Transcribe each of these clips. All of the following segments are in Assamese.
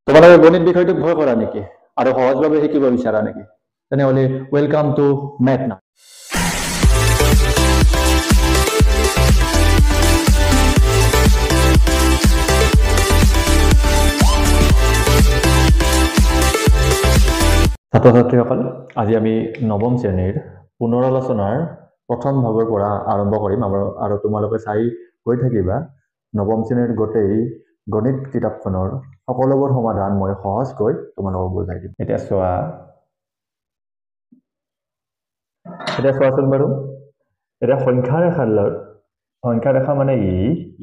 তোমালোকে গণিত বিষয়টোক ভয় কৰা নেকি আৰু সহজভাৱে শিকিব বিচাৰা নেকি? তেনেহ'লে ৱেলকাম টু মেথ নাও। ছাত্ৰ ছাত্ৰীসকল, আজি আমি নৱম শ্ৰেণীৰ পুনৰ আলোচনাৰ প্ৰথম ভাগৰ পৰা আৰম্ভ কৰিম আৰু তোমালোকে চাই গৈ থাকিবা নৱম শ্ৰেণীৰ গোটেই গণিত কিতাপখনৰ সকলোবোৰ সমাধান মই সহজকৈ তোমালোকক বুজাই দিম। এতিয়া চোৱাচোন বাৰু, এতিয়া সংখ্যা ৰেখা মানে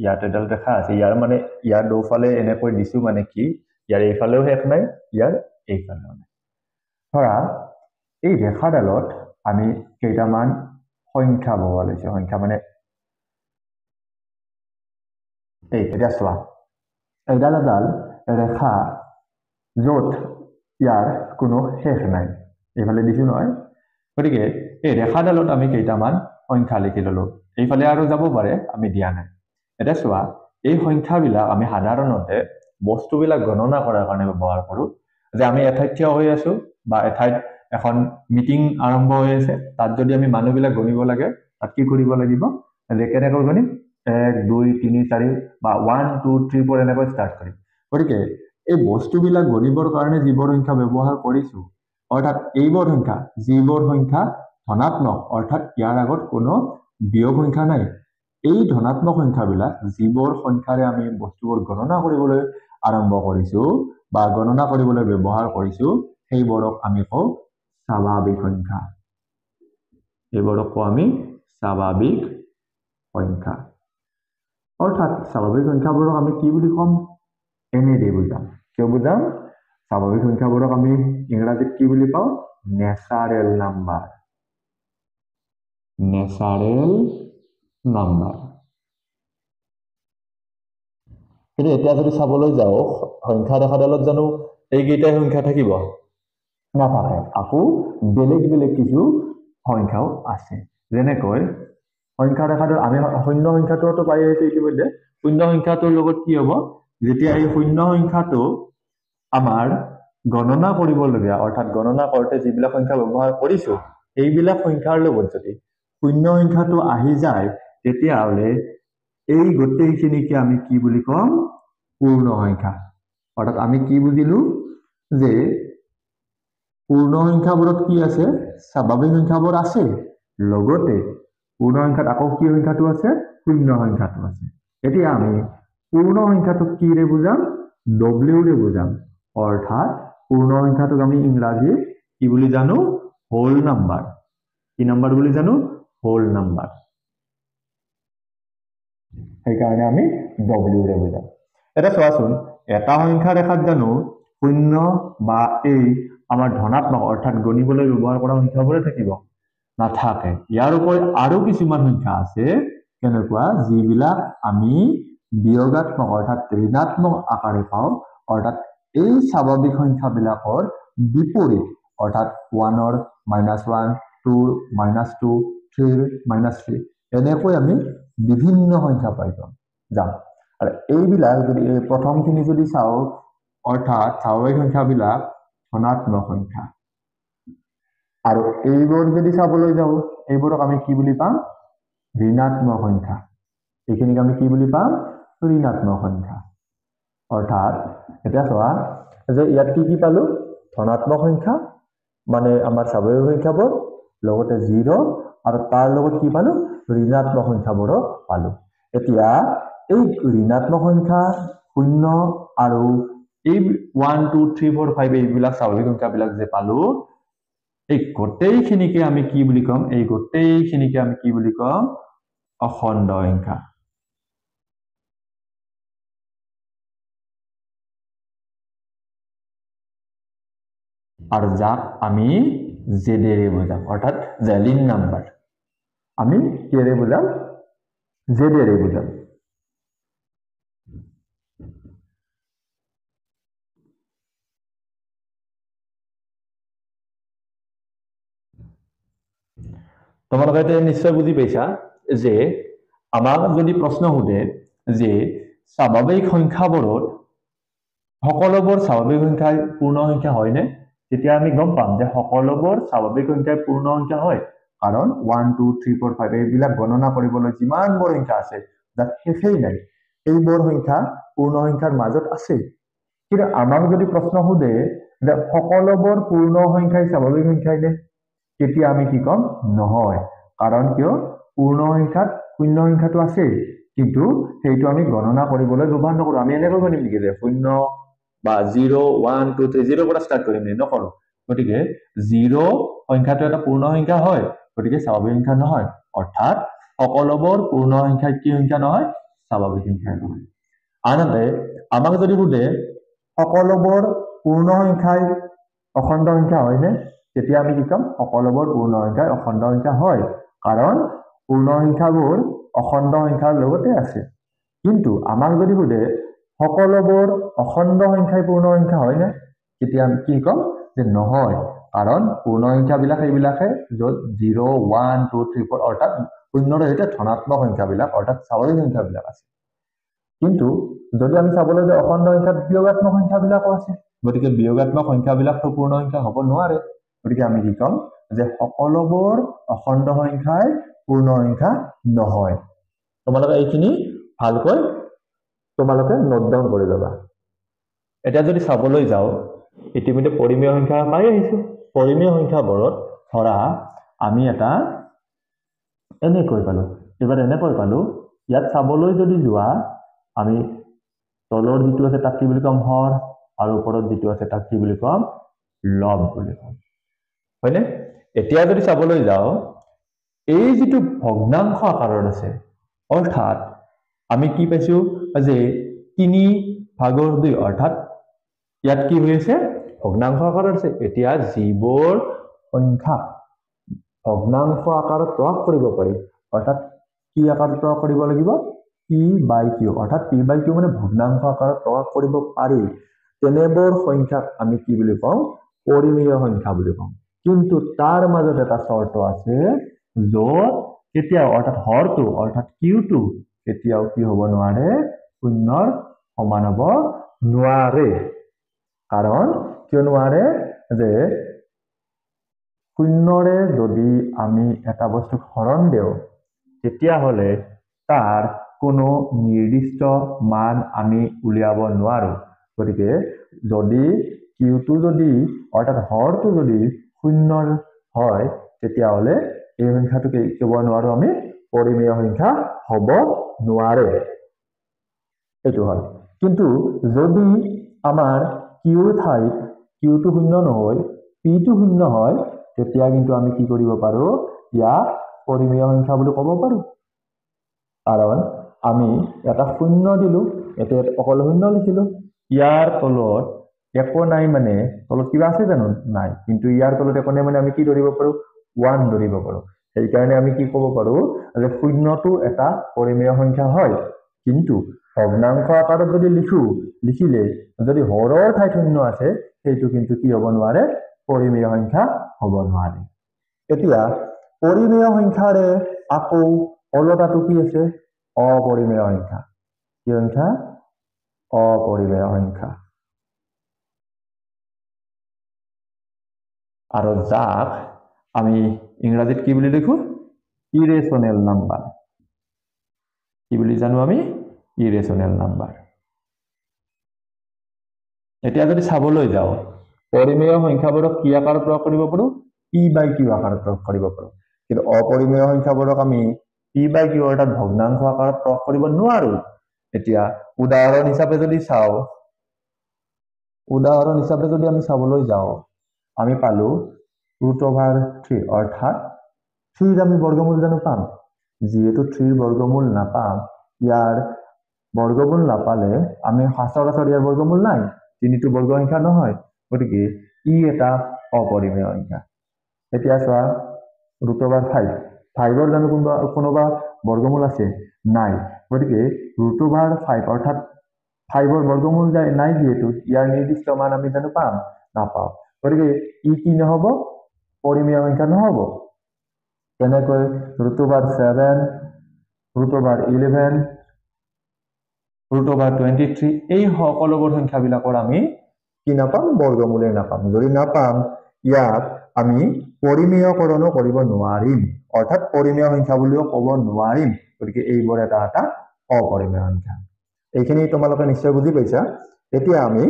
ইয়াত এডাল ৰেখা আছে, ইয়াৰ মানে ইয়াৰ দুফালে এনেকৈ দিছো মানে কি ইয়াৰ এইফালেও শেষ নাই, ইয়াৰ এইফালেও নাই। ধৰা এই ৰেখাডালত আমি কেইটামান সংখ্যা বহোৱা লৈছো, সংখ্যা মানে এতিয়া চোৱা, এডাল ৰেখা য'ত ইয়াৰ কোনো শেষ নাই, এইফালে দিছো নহয়। গতিকে এই ৰেখাডালত আমি কেইটামান সংখ্যা লিখি ললো, এইফালে আৰু যাব পাৰে, আমি দিয়া নাই। এতিয়া চোৱা, এই সংখ্যাবিলাক আমি সাধাৰণতে বস্তুবিলাক গণনা কৰাৰ কাৰণে ব্যৱহাৰ কৰো। যে আমি এঠাইত থিয় হৈ আছো বা এঠাইত এখন মিটিং আৰম্ভ হৈ আছে, তাত যদি আমি মানুহবিলাক গণিব লাগে, তাত কি কৰিব লাগিব, যে কেনেকৈ গণিম, 1 2 3 4 বা 1 2 3 4 এনেকৈ ষ্টাৰ্ট কৰিম। গতিকে এই বস্তুবিলাক গণিবৰ কাৰণে যিবোৰ সংখ্যা ব্যৱহাৰ কৰিছো, অৰ্থাৎ এইবোৰ সংখ্যা, যিবোৰ সংখ্যা ধনাত্মক, অৰ্থাৎ ইয়াৰ আগত কোনো বিয়োগ সংখ্যা নাই, এই ধনাত্মক সংখ্যাবিলাক যিবোৰ সংখ্যাৰে আমি বস্তুবোৰ গণনা কৰিবলৈ আৰম্ভ কৰিছো বা গণনা কৰিবলৈ ব্যৱহাৰ কৰিছো, সেইবোৰক আমি কওঁ স্বাভাৱিক সংখ্যা। এইবোৰক কওঁ আমি স্বাভাৱিক সংখ্যা। অৰ্থাৎ স্বাভাৱিক সংখ্যাবোৰক আমি কি বুলি ক'ম, এনে দি বুজাম। কিয় বুজাম? স্বাভাৱিক সংখ্যাবোৰক আমি ইংৰাজীত কি বুলি পাওঁ, নেচাৰেল নাম্বাৰ। Natural number. কিন্তু এতিয়া যদি চাবলৈ যাওঁ, সংখ্যা ৰেখাডালত জানো এইকেইটাই সংখ্যা থাকিব? নাথাকে, আকৌ বেলেগ বেলেগ কিছু সংখ্যাও আছে। যেনেকৈ সংখ্যা ৰেখাটো আমি শূন্য সংখ্যাটোতো পাই আহিছো ইতিমধ্যে। শূন্য সংখ্যাটোৰ লগত কি হ'ব, যেতিয়া এই শূন্য সংখ্যাটো আমাৰ গণনা কৰিবলগীয়া, অৰ্থাৎ গণনা কৰোঁতে যিবিলাক সংখ্যা ব্যৱহাৰ কৰিছো, সেইবিলাক সংখ্যাৰ লগত যদি শূন্য সংখ্যাটো আহি যায়, তেতিয়াহ'লে এই গোটেইখিনিকে আমি কি বুলি ক'ম, পূৰ্ণ সংখ্যা। অৰ্থাৎ আমি কি বুজিলো, যে পূৰ্ণ সংখ্যাবোৰত কি আছে, স্বাভাৱিক সংখ্যাবোৰ আছে, লগতে পূৰ্ণ সংখ্যাত আকৌ কি সংখ্যাটো আছে, শূন্য সংখ্যাটো আছে। এতিয়া আমি পূৰ্ণ সংখ্যাটোক কিৰে বুজাম, W ৰে বুজাম। অৰ্থাৎ পূৰ্ণ সংখ্যাটোক আমি ইংৰাজীত কি বুলি জানো, হোল নাম্বাৰ। কি নাম্বাৰ বুলি জানো, হোল নাম্বাৰ। সেইকাৰণে আমি W ৰে বুজাম। এটা চোৱাচোন, এটা সংখ্যা ৰেখাত জানো শূন্য বা এই আমাৰ ধনাত্মক, অৰ্থাৎ গণিবলৈ ব্যৱহাৰ কৰা সংখ্যাবোৰে থাকিব? নাথাকে। ইয়াৰ উপৰি আৰু কিছুমান সংখ্যা আছে, কেনেকুৱা, যিবিলাক আমি বিয়োগাত্মক, অৰ্থাৎ ঋণাত্মক আকাৰে পাওঁ। অৰ্থাৎ এই স্বাভাৱিক সংখ্যাবিলাকৰ বিপৰীত, অৰ্থাৎ 1 -1, 2 -2, 3 -3, এনেকৈ আমি বিভিন্ন সংখ্যা পাই যাম। আৰু এইবিলাক যদি প্ৰথমখিনি যদি চাওঁ, অৰ্থাৎ স্বাভাৱিক সংখ্যাবিলাক ধনাত্মক সংখ্যা, আৰু এইবোৰ যদি চাবলৈ যাওঁ, এইবোৰক আমি কি বুলি পাম, ঋণাত্মক সংখ্যা। এইখিনিক আমি কি বুলি পাম, ঋণাত্মক সংখ্যা। অৰ্থাৎ এতিয়া চোৱা, যে ইয়াত কি পালো, ধনাত্মক সংখ্যা মানে আমাৰ স্বাভাৱিক সংখ্যাবোৰ, লগতে 0, আৰু তাৰ লগত কি পালো, ঋণাত্মক সংখ্যাবোৰো পালো। এতিয়া এই ঋণাত্মক সংখ্যা, শূন্য আৰু এই 1 2 3 4 5 এইবিলাক স্বাভাৱিক সংখ্যাবিলাক যে পালো, এই গোটেইখিনিকে আমি কি বুলি ক'ম, এই গোটেইখিনিকে আমি কি বুলি ক'ম, অখণ্ড সংখ্যা। আৰু যাক আমি জেডেৰে বুজাম, অৰ্থাৎ জেলিন নাম্বাৰ। আমি কিৰে বুজাম, জেডেৰে বুজাম। তোমালোকে এতিয়া নিশ্চয় বুজি পাইছা যে আমাক যদি প্ৰশ্ন সোধে যে স্বাভাৱিক সংখ্যাবোৰত সকলোবোৰ স্বাভাৱিক সংখ্যাই পূৰ্ণ সংখ্যা হয়নে তেতিয়া আমি গম পাম যে সকলোবোৰ স্বাভাৱিক সংখ্যাই পূৰ্ণ সংখ্যা হয় কাৰণ 1 2 3 4 5 এইবিলাক গণনা কৰিবলৈ যিমানবোৰ সংখ্যা আছে যাক শেষেই নাই এইবোৰ সংখ্যা পূৰ্ণ সংখ্যাৰ মাজত আছে কিন্তু আমাক যদি প্ৰশ্ন সোধে যে সকলোবোৰ পূৰ্ণ সংখ্যাই স্বাভাৱিক সংখ্যাই নে তেতিয়া আমি কি কম নহয় কাৰণ কিয় পূৰ্ণ সংখ্যাত শূন্য সংখ্যাটো আছে কিন্তু সেইটো আমি গণনা কৰিবলৈ ব্যৱহাৰ নকৰো আমি এনেকৈ গণিম নেকি যে শূন্য বা 0 1 2 3 0 পৰা স্টাৰ্ট কৰিম নকৰো গতিকে 0 সংখ্যাটো এটা পূৰ্ণ সংখ্যা হয় গতিকে স্বাভাৱিক সংখ্যা নহয় অৰ্থাৎ সকলোবোৰ পূৰ্ণ সংখ্যা কি সংখ্যা নহয় স্বাভাৱিক সংখ্যা নহয় আনহাতে আমাক যদি সোধে সকলোবোৰ পূৰ্ণ সংখ্যাই অখণ্ড সংখ্যা হয়নে তেতিয়া আমি কি কম সকলোবোৰ পূৰ্ণ সংখ্যাই অখণ্ড সংখ্যা হয় কাৰণ পূৰ্ণ সংখ্যাবোৰ অখণ্ড সংখ্যাৰ লগতে আছে কিন্তু আমাক যদি সোধে সকলোবোৰ অখণ্ড সংখ্যাই পূৰ্ণ সংখ্যা হয়নে তেতিয়া আমি কি কম যে নহয় কাৰণ পূৰ্ণ সংখ্যাবিলাক এইবিলাকে য'ত 0 1 2 3 4 অৰ্থাৎ শূন্যৰ সৈতে ধনাত্মক সংখ্যাবিলাক অৰ্থাৎ স্বাভাৱিক সংখ্যাবিলাক আছে কিন্তু যদি আমি চাবলৈ যাওঁ অখণ্ড সংখ্যাত বিয়োগাত্মক সংখ্যাবিলাকো আছে গতিকে বিয়োগাত্মক সংখ্যাবিলাকতো পূৰ্ণ সংখ্যা হ'ব নোৱাৰে গতিকে আমি কি কম যে সকলোবোৰ অখণ্ড সংখ্যাই পূৰ্ণ সংখ্যা নহয় তোমালোকে এইখিনি ভালকৈ তোমালোকে নোট ডাউন কৰি ল'বা এতিয়া যদি চাবলৈ যাওঁ ইতিমধ্যে পৰিমেয় সংখ্যা পাই আহিছো পৰিমেয় সংখ্যাবোৰত ধৰা আমি এটা এনেকৈ পালো এবাৰ এনেকৈ পালো ইয়াত চাবলৈ যদি যোৱা আমি তলৰ যিটো আছে তাক কি বুলি কম হৰ আৰু ওপৰত যিটো আছে তাক কি বুলি কম লব বুলি কম হয়নে এতিয়া যদি চাবলৈ যাওঁ এই যিটো ভগ্নাংশ আকাৰত আছে অৰ্থাৎ আমি কি পাইছো যে 3/2 অৰ্থাৎ ইয়াত কি হৈছে ভগ্নাংশ আকাৰত আছে এতিয়া যিবোৰ সংখ্যা ভগ্নাংশ আকাৰত প্ৰকাশ কৰিব পাৰি অৰ্থাৎ কি আকাৰত প্ৰকাশ কৰিব লাগিব p/q অৰ্থাৎ p/q মানে ভগ্নাংশ আকাৰত প্ৰকাশ কৰিব পাৰি তেনেবোৰ সংখ্যাক আমি কি বুলি কওঁ পৰিমেয় সংখ্যা বুলি কওঁ কিন্তু তাৰ মাজত এটা চৰ্ত আছে য'ত কেতিয়াও অৰ্থাৎ হৰটো অৰ্থাৎ কিউটো কেতিয়াও কি হ'ব নোৱাৰে শূন্যৰ সমান হ'ব নোৱাৰে কাৰণ কিয় নোৱাৰে যে শূন্যৰে যদি আমি এটা বস্তুক হৰণ দিওঁ তেতিয়াহ'লে তাৰ কোনো নিৰ্দিষ্ট মান আমি উলিয়াব নোৱাৰো গতিকে যদি কিউটো যদি অৰ্থাৎ হৰটো যদি শূন্যৰ হয় তেতিয়াহ'লে এই সংখ্যাটো কি ক'ব নোৱাৰো আমি পৰিমেয় সংখ্যা হ'ব নোৱাৰে এইটো হয় কিন্তু যদি আমাৰ কিউৰ ঠাইত কিউটো শূন্য নহয় পিটো শূন্য হয় তেতিয়া কিন্তু আমি কি কৰিব পাৰো ইয়াক পৰিমেয় সংখ্যা বুলি ক'ব পাৰো কাৰণ আমি এটা শূন্য দিলো এতিয়া অকল শূন্য লিখিলো ইয়াৰ তলত একো নাই মানে তলত কিবা আছে জানো নাই কিন্তু ইয়াৰ তলত একো নাই মানে আমি কি ধৰিব পাৰো 1 ধৰিব পাৰো সেইকাৰণে আমি কি ক'ব পাৰো যে শূন্যটো এটা পৰিমেয় সংখ্যা হয় কিন্তু ভগ্নাংশ আকাৰত যদি লিখিলে যদি হৰৰ ঠাইত শূন্য আছে সেইটো কিন্তু কি হ'ব নোৱাৰে পৰিমেয় সংখ্যা হ'ব নোৱাৰে এতিয়া পৰিমেয় সংখ্যাৰে আকৌ ওলোটাটো কি আছে অপৰিমেয় সংখ্যা কি সংখ্যা অপৰিমেয় সংখ্যা আৰু যাক আমি ইংৰাজীত কি বুলি লিখো ইৰেচনেল নাম্বাৰ কি বুলি জানো আমি ইৰেচনেল নাম্বাৰ এতিয়া যদি চাবলৈ যাওঁ পৰিমেয় সংখ্যাবোৰক কি আকাৰত প্ৰকাশ কৰিব পাৰো p/q আকাৰত প্ৰকাশ কৰিব পাৰো কিন্তু অপৰিমেয় সংখ্যাবোৰক আমি p/q অৰ্থাৎ ভগ্নাংশ আকাৰত প্ৰকাশ কৰিব নোৱাৰো এতিয়া উদাহৰণ হিচাপে যদি আমি চাবলৈ যাওঁ আমি পালো √3 অৰ্থাৎ 3 আমি বৰ্গমূল জানো পাম যিহেতু 3 বৰ্গমূল নাপাম ইয়াৰ বৰ্গমূল নাপালে আমি সচৰাচৰ ইয়াৰ বৰ্গমূল নাই 3টো বৰ্গ সংখ্যা নহয় গতিকে ই এটা অপৰিমেয় সংখ্যা এতিয়া চোৱা √5 ৰ জানো কোনোবা বৰ্গমূল আছে নাই গতিকে √5 অৰ্থাৎ 5ৰ বৰ্গমূল নাই যিহেতু ইয়াৰ নিৰ্দিষ্ট মান আমি জানো পাম নাপাওঁ গতিকে ই কি নহ'ব পৰিমেয় সংখ্যা নহ'ব তেনেকৈ √7 √11 √23 এই সকলোবোৰ সংখ্যাবিলাকৰ আমি কি নাপাম বৰ্গমূলে নাপাম যদি নাপাম ইয়াক আমি পৰিমেয়কৰণো কৰিব নোৱাৰিম অৰ্থাৎ পৰিমেয় সংখ্যা বুলিও ক'ব নোৱাৰিম গতিকে এইবোৰ এটা এটা অপৰিমেয় সংখ্যা এইখিনি তোমালোকে নিশ্চয় বুজি পাইছা এতিয়া আমি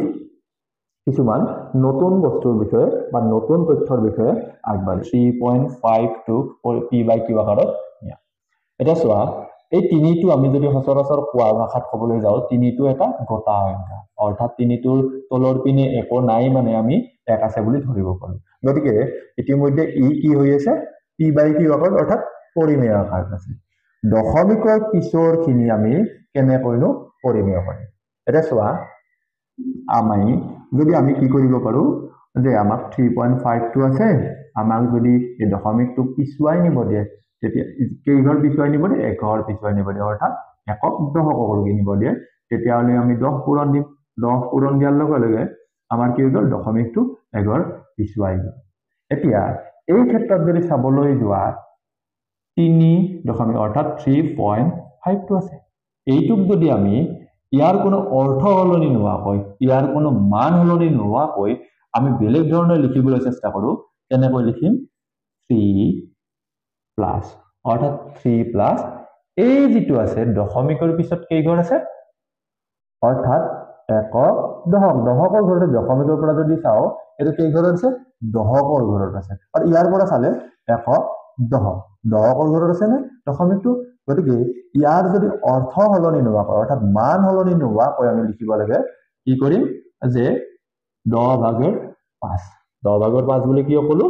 কিছুমান নতুন বস্তুৰ বিষয়ে বা নতুন তথ্যৰ বিষয়ে আগবাঢ়ি 3.52 p/q আকাৰত এটা চোৱা এই তিনিটো আমি যদি সচৰাচৰ কোৱা ভাষাত ক'বলৈ যাওঁ তিনিটো এটা গটা সংখ্যা অৰ্থাৎ তিনিটোৰ তলৰ পিনে একো নাই মানে আমি এক আছে বুলি ধৰিব পাৰো গতিকে ইতিমধ্যে ই কি হৈ আছে p/q আকাৰত অৰ্থাৎ পৰিমেয় আকাৰত আছে দশমিকৰ পিছৰ খিনি আমি কেনেকৈনো পৰিমেয় কৰিম এটা চোৱা আমি যদি আমি কি কৰিব পাৰো যে আমাক 3.52 আছে আমাক যদি এই দশমিকটো পিছুৱাই নিব দিয়ে তেতিয়া কেইঘৰ পিছুৱাই নিব দিয়ে এঘৰ পিছুৱাই নিব দিয়ে অৰ্থাৎ একক দশকলৈকে নিব দিয়ে তেতিয়াহ'লে আমি 10 পূৰণ দিম 10 পূৰণ দিয়াৰ লগে লগে আমাৰ কি হৈ গ'ল দশমিকটো এঘৰ পিছুৱাই গ'ল এতিয়া এই ক্ষেত্ৰত যদি চাবলৈ যোৱা 3 দশমিক অৰ্থাৎ 3.52 আছে এইটোক যদি আমি ইয়াৰ কোনো অৰ্থ হলনি নোহোৱাকৈ ইয়াৰ কোনো মান হলনি নোহোৱাকৈ আমি বেলেগ ধৰণে লিখিবলৈ চেষ্টা কৰো কেনেকৈ লিখিম 3 প্লাস অৰ্থাৎ 3 প্লাস এই যেটো আছে দশমিকৰ পিছত কেইঘৰ আছে অৰ্থাৎ একক দশক দশকৰ ঘৰতে দশমিকৰ পৰা যদি চাও এটো কেইঘৰ আছে দশকৰ ঘৰত আছে আৰু ইয়াৰ পৰা চালে একক দশক দশকৰ ঘৰত আছে নে দশমিকটো গতিকে ইয়াৰ যদি অৰ্থ হলনি নোহোৱাকৈ অৰ্থাৎ মান হলনি নোহোৱাকৈ আমি লিখিব লাগে কি কৰিম যে 10/5 10/5 বুলি কিয় কলো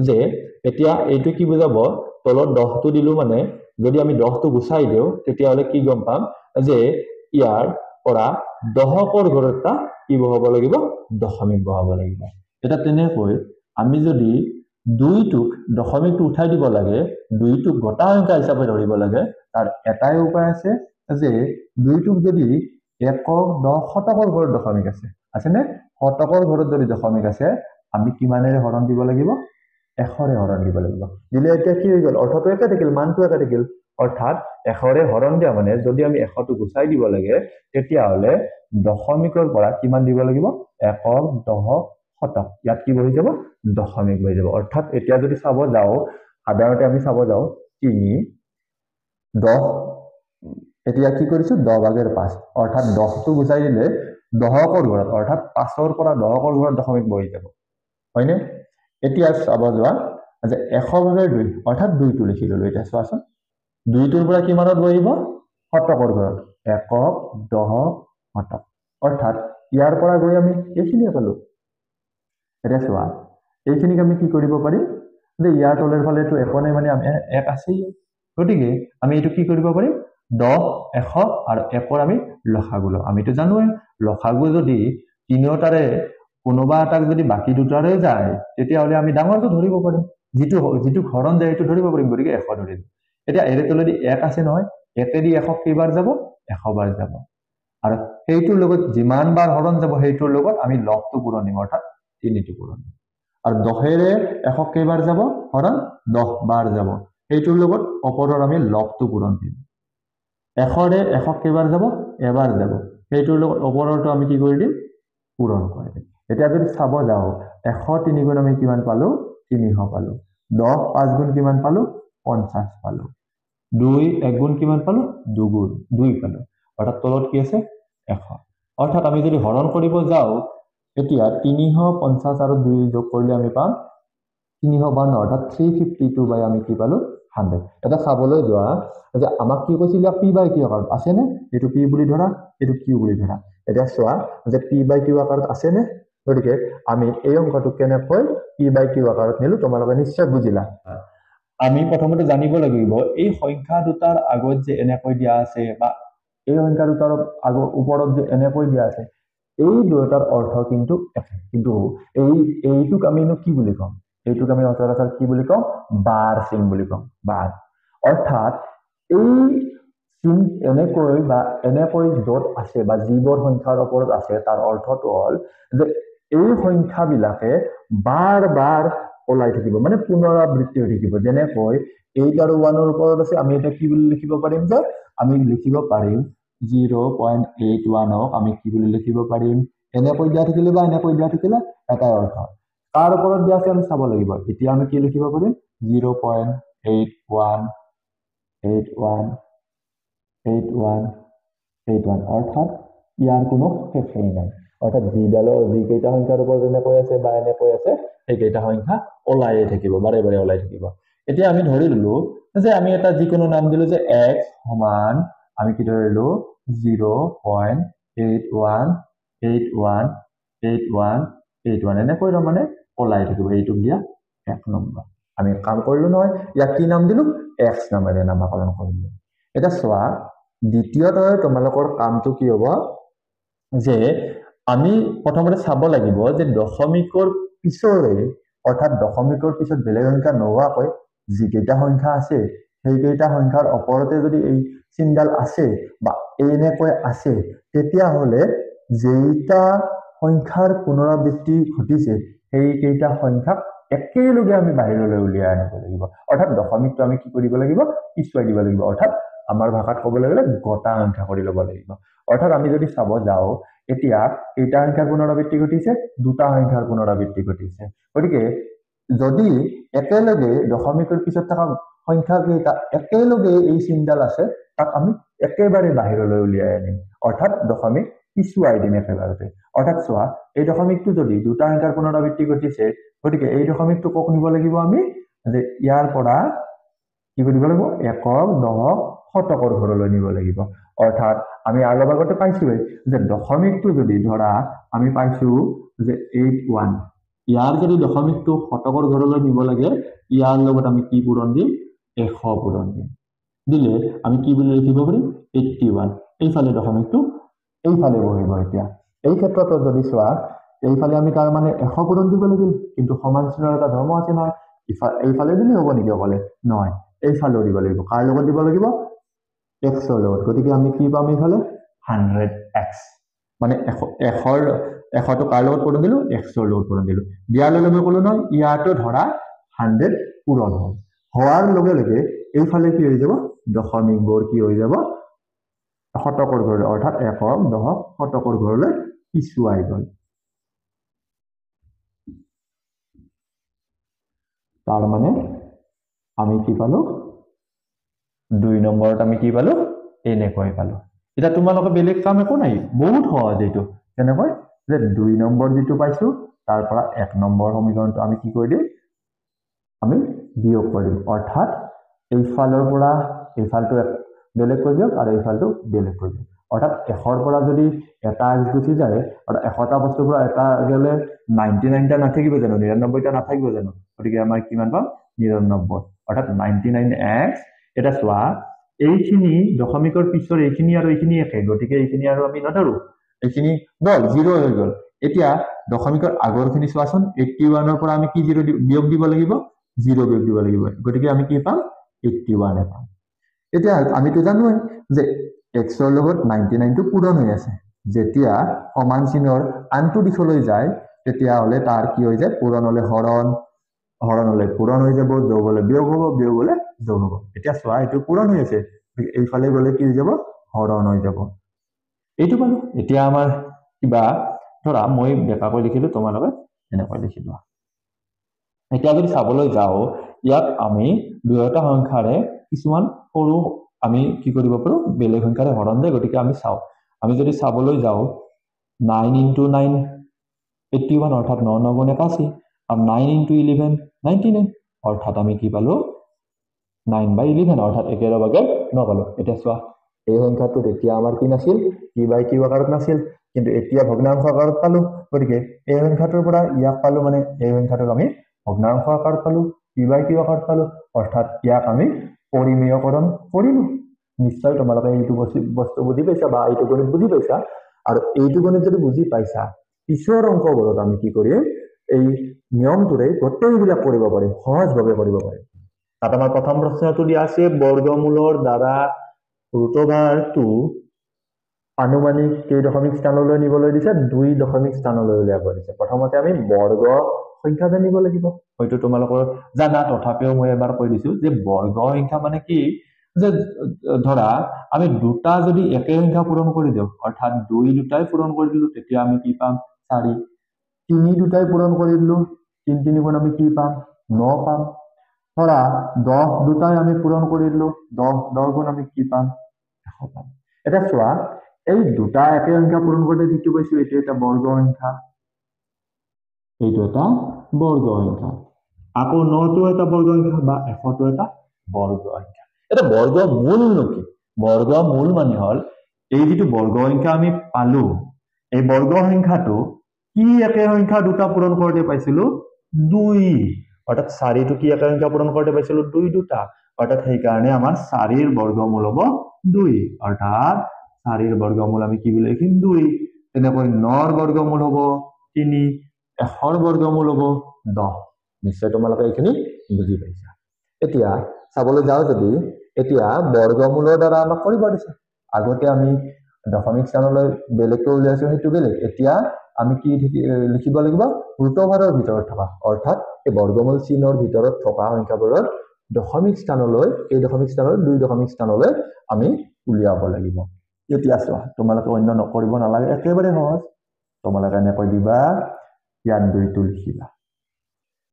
যে এতিয়া এইটো কি বুজাব তলত 10 টো দিলু মানে যদি আমি 10 টো গুছাই দিও তেতিয়াহলে কি গম পাম যে ইয়াৰ পৰা দশকৰ ঘৰটা কি বহাব লাগিব দশমিক বহাব লাগিব এটা তেনেকৈ আমি যদি দুইটোক দশমিকটো উঠাই দিব লাগে দুইটোক গটা সংখ্যা হিচাপে ধৰিব লাগে তাৰ এটাই উপায় আছে যে দুইটোক যদি একক 10 শতকৰ ঘৰত দশমিক আছে নে শতকৰ ঘৰত যদি দশমিক আছে আমি কিমানেৰে হৰণ দিব লাগিব 100ৰে হৰণ দিব লাগিব দিলে এতিয়া কি হৈ গ'ল অৰ্থটো একে থাকিল মানটো একে থাকিল অৰ্থাৎ 100ৰে হৰণ দিয়া মানে যদি আমি 100 টো গুছাই দিব লাগে তেতিয়াহলে দশমিকৰ পৰা কিমান দিব লাগিব একক দশক শতক ইয়াত কি বহি যাব দশমিক বহি যাব অৰ্থাৎ এতিয়া যদি চাব যাও সাধাৰণতে আমি চাব যাও 3 10 এতিয়া কি কৰিছো 10/5 অৰ্থাৎ 10 টো গুছাই দিলে দশকৰ ঘৰত অৰ্থাৎ 5ৰ পৰা দশকৰ ঘৰত দশমিক বহি যাব হয়নে এতিয়া চাব যোৱা যে 100/2 অৰ্থাৎ 2 টো লিখি ললো এতিয়া চোৱাচোন 2 টোৰ পৰা কিমানত বহিব শতকৰ ঘৰত একক দশক শতক অৰ্থাৎ ইয়াৰ পৰা গৈ আমি এইখিনিয়ে পালো এতিয়া চোৱা এইখিনিক আমি কি কৰিব পাৰিম যে ইয়াৰ তলৰ ফালেটো একো নাই মানে আমি এক আছেই গতিকে আমি এইটো কি কৰিব পাৰিম 10 100 আৰু 1ৰ আমি লসাগু লওঁ আমিতো জানোৱে লসাগু যদি তিনিওটাৰে কোনোবা এটাক যদি বাকি দুটাৰে যায় তেতিয়াহলে আমি ডাঙৰটো ধৰিব পাৰিম যেটো হৰণ যায় এটো ধৰিব পাৰিম গতিকে 100 ধৰিম এতিয়া এৰে তলেদি 1 আছে নহয় এতেদি 100 কেইবাৰ যাব 100 বাৰ যাব আৰু সেইটোৰ লগত যিমান বাৰ হৰণ যাব সেইটোৰ লগত আমি লবটো পূৰণ দিম অৰ্থাৎ 3টো পূৰণ দিম আৰু 10ৰে 100 কেইবাৰ যাব হৰণ 10 বাৰ যাব সেইটোৰ লগত অপৰৰ আমি লবটো পূৰণ দিম 100ৰে 100 কেইবাৰ যাব এবাৰ যাব সেইটোৰ লগত অপৰৰটো আমি কি কৰি দিম পূৰণ কৰি দিম এতিয়া যদি চাব যাও 103 গুণ আমি কিমান পালো 300 পালো 10 5 গুণ কিমান পালো 50 পালো 2 1 গুণ কিমান পালো 2 গুণ 2 পালো অৰ্থাৎ তলত কি আছে 100 অৰ্থাৎ আমি যদি হৰণ কৰিব যাও এতিয়া 350 আৰু 2 যোগ কৰিলে আমি পাম 352 অৰ্থাৎ 352 বাই আমি কি পালো 100 এটা চাবলৈ যোৱা যে আমাক কি কৈছিল p/q আকাৰত আছে নে এটো p বুলি ধৰা এটো q বুলি ধৰা এটা চোৱা যে p/q আকাৰত আছে নে গতিকে আমি এই অংকটো কেনেকৈ p/q আকাৰত নিলো তোমালোকে নিশ্চয় বুজিলা আমি প্ৰথমতে জানিব লাগিব এই সংখ্যা দুটাৰ আগত যে এনেকৈ দিয়া আছে বা এই সংখ্যা দুটাৰ আগৰ ওপৰত যে এনেকৈ দিয়া আছে এই দুটাৰ অৰ্থ কিন্তু একে কিন্তু এইটোক আমি কি বুলি কম এইটোক আমি সচৰাচৰ কি বুলি কম বাৰ চিন বুলি কম বাৰ অৰ্থাৎ এই চিন এনেকৈ যত আছে বা যিবোৰ সংখ্যাৰ ওপৰত আছে তাৰ অৰ্থটো হল যে এই সংখ্যাবিলাকে বাৰ বাৰ ওলাই থাকিব মানে পুনৰাবৃত্তি হৈ থাকিব যেনেকৈ 8 আৰু 1 ৰ ওপৰত আছে আমি এটা কি বুলি লিখিব পাৰিম যে আমি লিখিব পাৰিম 0.81ক আমি কি বুলি লিখিব পাৰিম এনেকৈ দিয়া থাকিলে বা এনেকৈ দিয়া থাকিলে এটাই অৰ্থ কাৰ ওপৰত দিয়া আছে আমি চাব লাগিব এতিয়া আমি কি লিখিব পাৰিম 0.818181 অৰ্থাৎ ইয়াৰ কোনো শেষেই নাই অৰ্থাৎ যিকেইটা সংখ্যাৰ ওপৰত এনেকৈ আছে বা এনেকৈ আছে সেইকেইটা সংখ্যা ওলাইয়ে থাকিব বাৰে বাৰে ওলাই থাকিব এতিয়া আমি ধৰি ললো যে আমি এটা যিকোনো নাম দিলো যে x সমান আমি কি ধৰিলো 0.818181 এনেকৈ মানে ওলাই থাকিব এইটো দিয়া এক নম্বৰ আমি কাম কৰিলো নহয় ইয়াক কি নাম দিলো x নামেৰে নামকৰণ কৰিলো এটা চোৱা দ্বিতীয়তে তোমালোকৰ কামটো কি হ'ব যে আমি প্ৰথমতে চাব লাগিব যে দশমিকৰ পিছৰে অৰ্থাৎ দশমিকৰ পিছত বেলেগ সংখ্যা নোহোৱাকৈ যিকেইটা সংখ্যা আছে সেইকেইটা সংখ্যাৰ ওপৰতে যদি এই চিনডাল আছে বা এনেকৈ আছে তেতিয়াহ'লে যেইটা সংখ্যাৰ পুনৰাবৃত্তি ঘটিছে সেইকেইটা সংখ্যাক একেলগে আমি বাহিৰলৈ উলিয়াই আনিব লাগিব অৰ্থাৎ দশমিকটো আমি কি কৰিব লাগিব পিছুৱাই দিব লাগিব অৰ্থাৎ আমাৰ ভাষাত ক'বলৈ গ'লে গটা সংখ্যা কৰি ল'ব লাগিব অৰ্থাৎ আমি যদি চাব যাওঁ এতিয়া কেইটা সংখ্যাৰ পুনৰাবৃত্তি ঘটিছে দুটা সংখ্যাৰ পুনৰাবৃত্তি ঘটিছে গতিকে যদি একেলগে দশমিকৰ পিছত থকা সংখ্যা কেইটা একেলগে এই চিনডাল আছে তাক আমি একেবাৰে বাহিৰলৈ উলিয়াই আনিম অৰ্থাৎ দশমিক পিছুৱাই দিম একেবাৰতে অৰ্থাৎ চোৱা এই দশমিকটো যদি দুটা সংখ্যাৰ পুনৰাবৃত্তি ঘটিছে গতিকে এই দশমিকটো কক নিব লাগিব আমি যে ইয়াৰ পৰা কি কৰিব লাগিব একক দশক শতকৰ ঘৰলৈ নিব লাগিব অৰ্থাৎ আমি অলপ আগতে পাইছোৱে যে দশমিকটো যদি ধৰা আমি পাইছো যে 81 ইয়াৰ যদি দশমিকটো শতকৰ ঘৰলৈ নিব লাগে ইয়াৰ লগত আমি কি পূৰণ দিম 100 পূৰণ দিম দিলে আমি কি বুলি লিখিব পাৰিম 81 এইফালে দশমিকটো এইফালে বহিব এতিয়া এই ক্ষেত্ৰত যদি চোৱা এইফালে আমি তাৰ মানে 100 পূৰণ দিব লাগিল কিন্তু সমান চিহ্নৰ এটা ধৰ্ম আছে নহয় এইফালে দিলে হ'ব নেকি অকলে নহয় এইফালেও দিব লাগিব কাৰ লগত দিব লাগিব x ৰ লগত গতিকে আমি কি পাম এইফালে 100x মানে 100টো কাৰ লগত পূৰণ দিলো x ৰ লগত পূৰণ দিলো দিয়াৰ লগে লগে ক'লো নহয় ইয়াতো ধৰা 100 পূৰণ হ'ল হোৱাৰ লগে লগে এইফালে কি হৈ যাব দশমিকবোৰ কি হৈ যাব শতকৰ ঘৰলৈ অৰ্থাৎ একক দশক শতকৰ ঘৰলৈ পিছুৱাই গ'ল তাৰ মানে আমি কি পালো 2 নম্বৰত আমি কি পালো এনেকৈ পালো এটা তোমালোকে বেলেগ কাম একো নাই বহুত সহজ এইটো কেনেকৈ যে 2 নম্বৰ যেটো পাইছো তাৰ পৰা 1 নম্বৰ সমীকৰণটো আমি কি কৰি দিম আমি বিয়োগ কৰিম অৰ্থাৎ এইফালৰ পৰা এইফালটো বেলেগ কৰি দিয়ক আৰু এইফালটো বেলেগ কৰি দিয়ক অৰ্থাৎ 100ৰ পৰা যদি এটা x গুচি যায় আৰু 100টা বস্তুৰ পৰা এটা গলে 99টা নাথাকিব জানো 99টা নাথাকিব জানো গতিকে আমাৰ কিমান পাম 99 অৰ্থাৎ 99x এটা চোৱা এইখিনি দশমিকৰ পিছৰ এইখিনি আৰু এইখিনি একে গতিকে এইখিনি আৰু আমি নধৰো এইখিনি গল 0 হৈ গল এতিয়া দশমিকৰ আগৰখিনি চোৱাচোন 81ৰ পৰা আমি কি 0 বিয়োগ দিব লাগিব 0 বিয়োগ দিব লাগিব গতিকে আমি কি পাম 81 পাম এতিয়া আমিতো জানোৱে যে x ৰ লগত 99 টো পূৰণ হৈ আছে যেতিয়া সমান চিহ্নৰ আনটো দিশলৈ যায় তেতিয়া হলে তাৰ কি হৈ যায় পূৰণ হলে হৰণ হৰণলৈ পূৰণ হৈ যাব যোগ হলে বিয়োগ হ'ব বিয়োগ হলে যোগ হ'ব এতিয়া চোৱা এইটো পূৰণ হৈ আছে এইফালে গলে কি হৈ যাব হৰণ হৈ যাব এইটো পালো এতিয়া আমাৰ কিবা ধৰা মই বেকাকৈ লিখিলো তোমালোকে এনেকৈ লিখিবা এতিয়া যদি চাবলৈ যাও ইয়াত আমি দুয়োটা সংখ্যাৰে কিছুমান সৰু আমি কি কৰিব পাৰো বেলেগ সংখ্যাৰে হৰণ যায় গতিকে আমি চাও আমি যদি চাবলৈ যাও 9 * 9 81 অৰ্থাৎ 9 * 9 81 আৰু 9 * 11 99 অৰ্থাৎ আমি কি পালো 9/11 অৰ্থাৎ 1/9 পালো এতিয়া চোৱা এই সংখ্যাটো তেতিয়া আমাৰ কি নাছিল p/q আকাৰত নাছিল কিন্তু এতিয়া ভগ্নাংশ আকাৰত পালো গতিকে এই সংখ্যাটোৰ পৰা ইয়াক পালো মানে এই সংখ্যাটোক আমি ভগ্নাংশ আকাৰত পালো p/q আকাৰত পালো অৰ্থাৎ ইয়াক আমি পৰিমেয়কৰণ কৰিলো নিশ্চয় তোমালোকে এইটো বস্তু বুজি পাইছা বা এইটো গণিত বুজি পাইছা আৰু এইটো গণিত যদি বুজি পাইছা পিছৰ অংকবোৰত আমি কি কৰিম এই নিয়মটোৰে গোটেইবিলাক কৰিব পাৰিম সহজভাৱে কৰিব পাৰিম তাত আমাৰ প্ৰথম প্ৰশ্নটো দিয়া আছে বৰ্গমূলৰ দ্বাৰা ৰুটভাৰটো আনুমানিক কেই দশমিক স্থানলৈ নিবলৈ দিছে 2 দশমিক স্থানলৈ উলিয়াব দিছে প্ৰথমতে আমি বৰ্গ সংখ্যা জানিব লাগিব হয়তো তোমালোকৰ জানা তথাপিও মই এবাৰ কৈ দিছো যে বৰ্গ সংখ্যা মানে কি যে ধৰা আমি দুটা যদি একে সংখ্যা পূৰণ কৰি দিওঁ অৰ্থাৎ 2 দুটাই পূৰণ কৰি দিলো তেতিয়া আমি কি পাম 4 3 দুটাই পূৰণ কৰি দিলো 3 3 গুণ আমি কি পাম 9 পাম ধৰা 10 দুটাই আমি পূৰণ কৰি দিলো 10 10 গুণ আমি কি পাম 100 পাম এটা চোৱা এই দুটা একে সংখ্যা পূৰণ কৰোঁতে যিটো পাইছো এইটো এটা বৰ্গ সংখ্যা এইটো এটা বৰ্গ সংখ্যা আকৌ 9 টো এটা বৰ্গ সংখ্যা বা 100 টো এটা বৰ্গ সংখ্যা এটা বৰ্গমূল নেকি বৰ্গমূল মানে হল এই যিটো বৰ্গ সংখ্যা আমি পালো এই বৰ্গ সংখ্যাটো কি একে সংখ্যা দুটা পূৰণ কৰোঁতে পাইছিলো 2 অৰ্থাৎ 4 টো কি একে সংখ্যা পূৰণ কৰোঁতে পাইছিলো 2 দুটা অৰ্থাৎ সেই কাৰণে আমাৰ 4 ৰ বৰ্গমূল হ'ব 2 অৰ্থাৎ 4 ৰ বৰ্গমূল আমি কি বুলি লিখিম 2 তেনেকৈ 9 ৰ বৰ্গমূল হ'ব 3 100 ৰ বৰ্গমূল হ'ব 10 নিশ্চয় তোমালোকে এইখিনি বুজি পাইছা এতিয়া চাবলৈ যাও যদি এতিয়া বৰ্গমূলৰ দ্বাৰা আমাক কৰিব দিছে আগতে আমি দশমিক স্থানলৈ বেলেগকৈ উলিয়াইছো সেইটো বেলেগ এতিয়া আমি কি লিখিব লাগিব ৰুটভাৰৰ ভিতৰত থকা অৰ্থাৎ এই বৰ্গমূল চিহ্নৰ ভিতৰত থকা সংখ্যাবোৰৰ দশমিক স্থানলৈ এই দশমিক স্থানৰ 2 দশমিক স্থানলৈ আমি উলিয়াব লাগিব এতিয়া চোৱা তোমালোকে অন্য নকৰিব নালাগে একেবাৰে সহজ তোমালোকে এনেকৈ দিবা ইয়াত 2 টো লিখিবা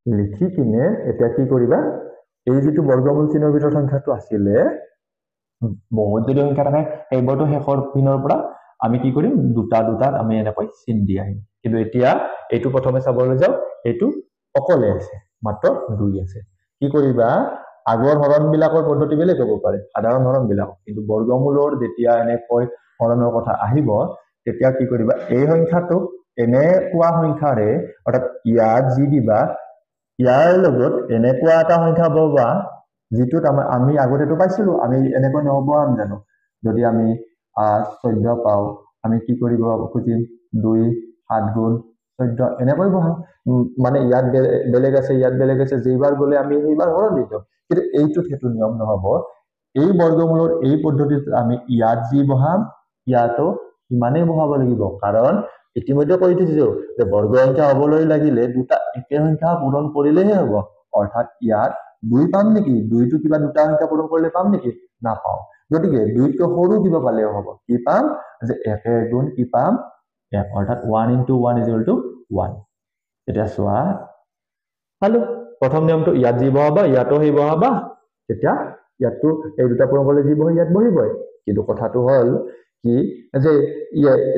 লিখি কিনে এতিয়া কি কৰিবা এই যিটো বৰ্গমূল চিহ্নৰ ভিতৰত সংখ্যাটো আছিলে বহুত যদি সংখ্যা থাকে এইবোৰটো শেষৰ পিনৰ পৰা আমি কি কৰিম দুটা দুটা আমি এনেকৈ চিন দি আহিম কিন্তু এতিয়া এইটো প্ৰথমে চাবলৈ যাও এইটো অকলে আছে মাত্ৰ 2 আছে কি কৰিবা আগৰ হৰণবিলাকৰ পদ্ধতি বেলেগ হ'ব পাৰে সাধাৰণ হৰণবিলাক কিন্তু বৰ্গমূলৰ যেতিয়া এনেকৈ হৰণৰ কথা আহিব তেতিয়া কি কৰিবা এই সংখ্যাটো এনেকুৱা সংখ্যাৰে অৰ্থাৎ ইয়াত যি দিবা ইয়াৰ লগত এনেকুৱা এটা সংখ্যা পাবা যিটোত আমি আগতেটো পাইছিলো আমি এনেকৈ নহবম জানো যদি আমি 14 পাও আমি কি কৰিব খুজিম 2 7 গুণ 14 এনেকৈ বহা মানে ইয়াত বেলেগ আছে যেইবাৰ গলে আমি সেইবাৰ হৰণ দি দিওঁ কিন্তু এইটো হেতু নিয়ম নহব এই বৰ্গমূলৰ এই পদ্ধতিত আমি ইয়াত যি বহাম ইয়াতো ইমানেই বহাব লাগিব কাৰণ ইতিমধ্যে কৈ দিছো যে বৰ্গ সংখ্যা হবলৈ লাগিলে দুটা একে সংখ্যা পূৰণ কৰিলেহে হ'ব অৰ্থাৎ ইয়াত 2 পাম নেকি 2 টো কিবা দুটা সংখ্যা পূৰণ কৰিলে পাম নেকি না পাও গতিকে 2 টো সৰু কিবা পালেও হ'ব কি পাম যে 1 গুণ কি পাম 1 অৰ্থাৎ 1 * 1 = 1 এটা চোৱা পালো প্ৰথম নিয়মটো ইয়াত যি বহাবা ইয়াতো সেই বহাবা তেতিয়া ইয়াতো এই দুটা পূৰণ কৰিলে যি বহে ইয়াত বহিবই কিন্তু কথাটো হল কি যে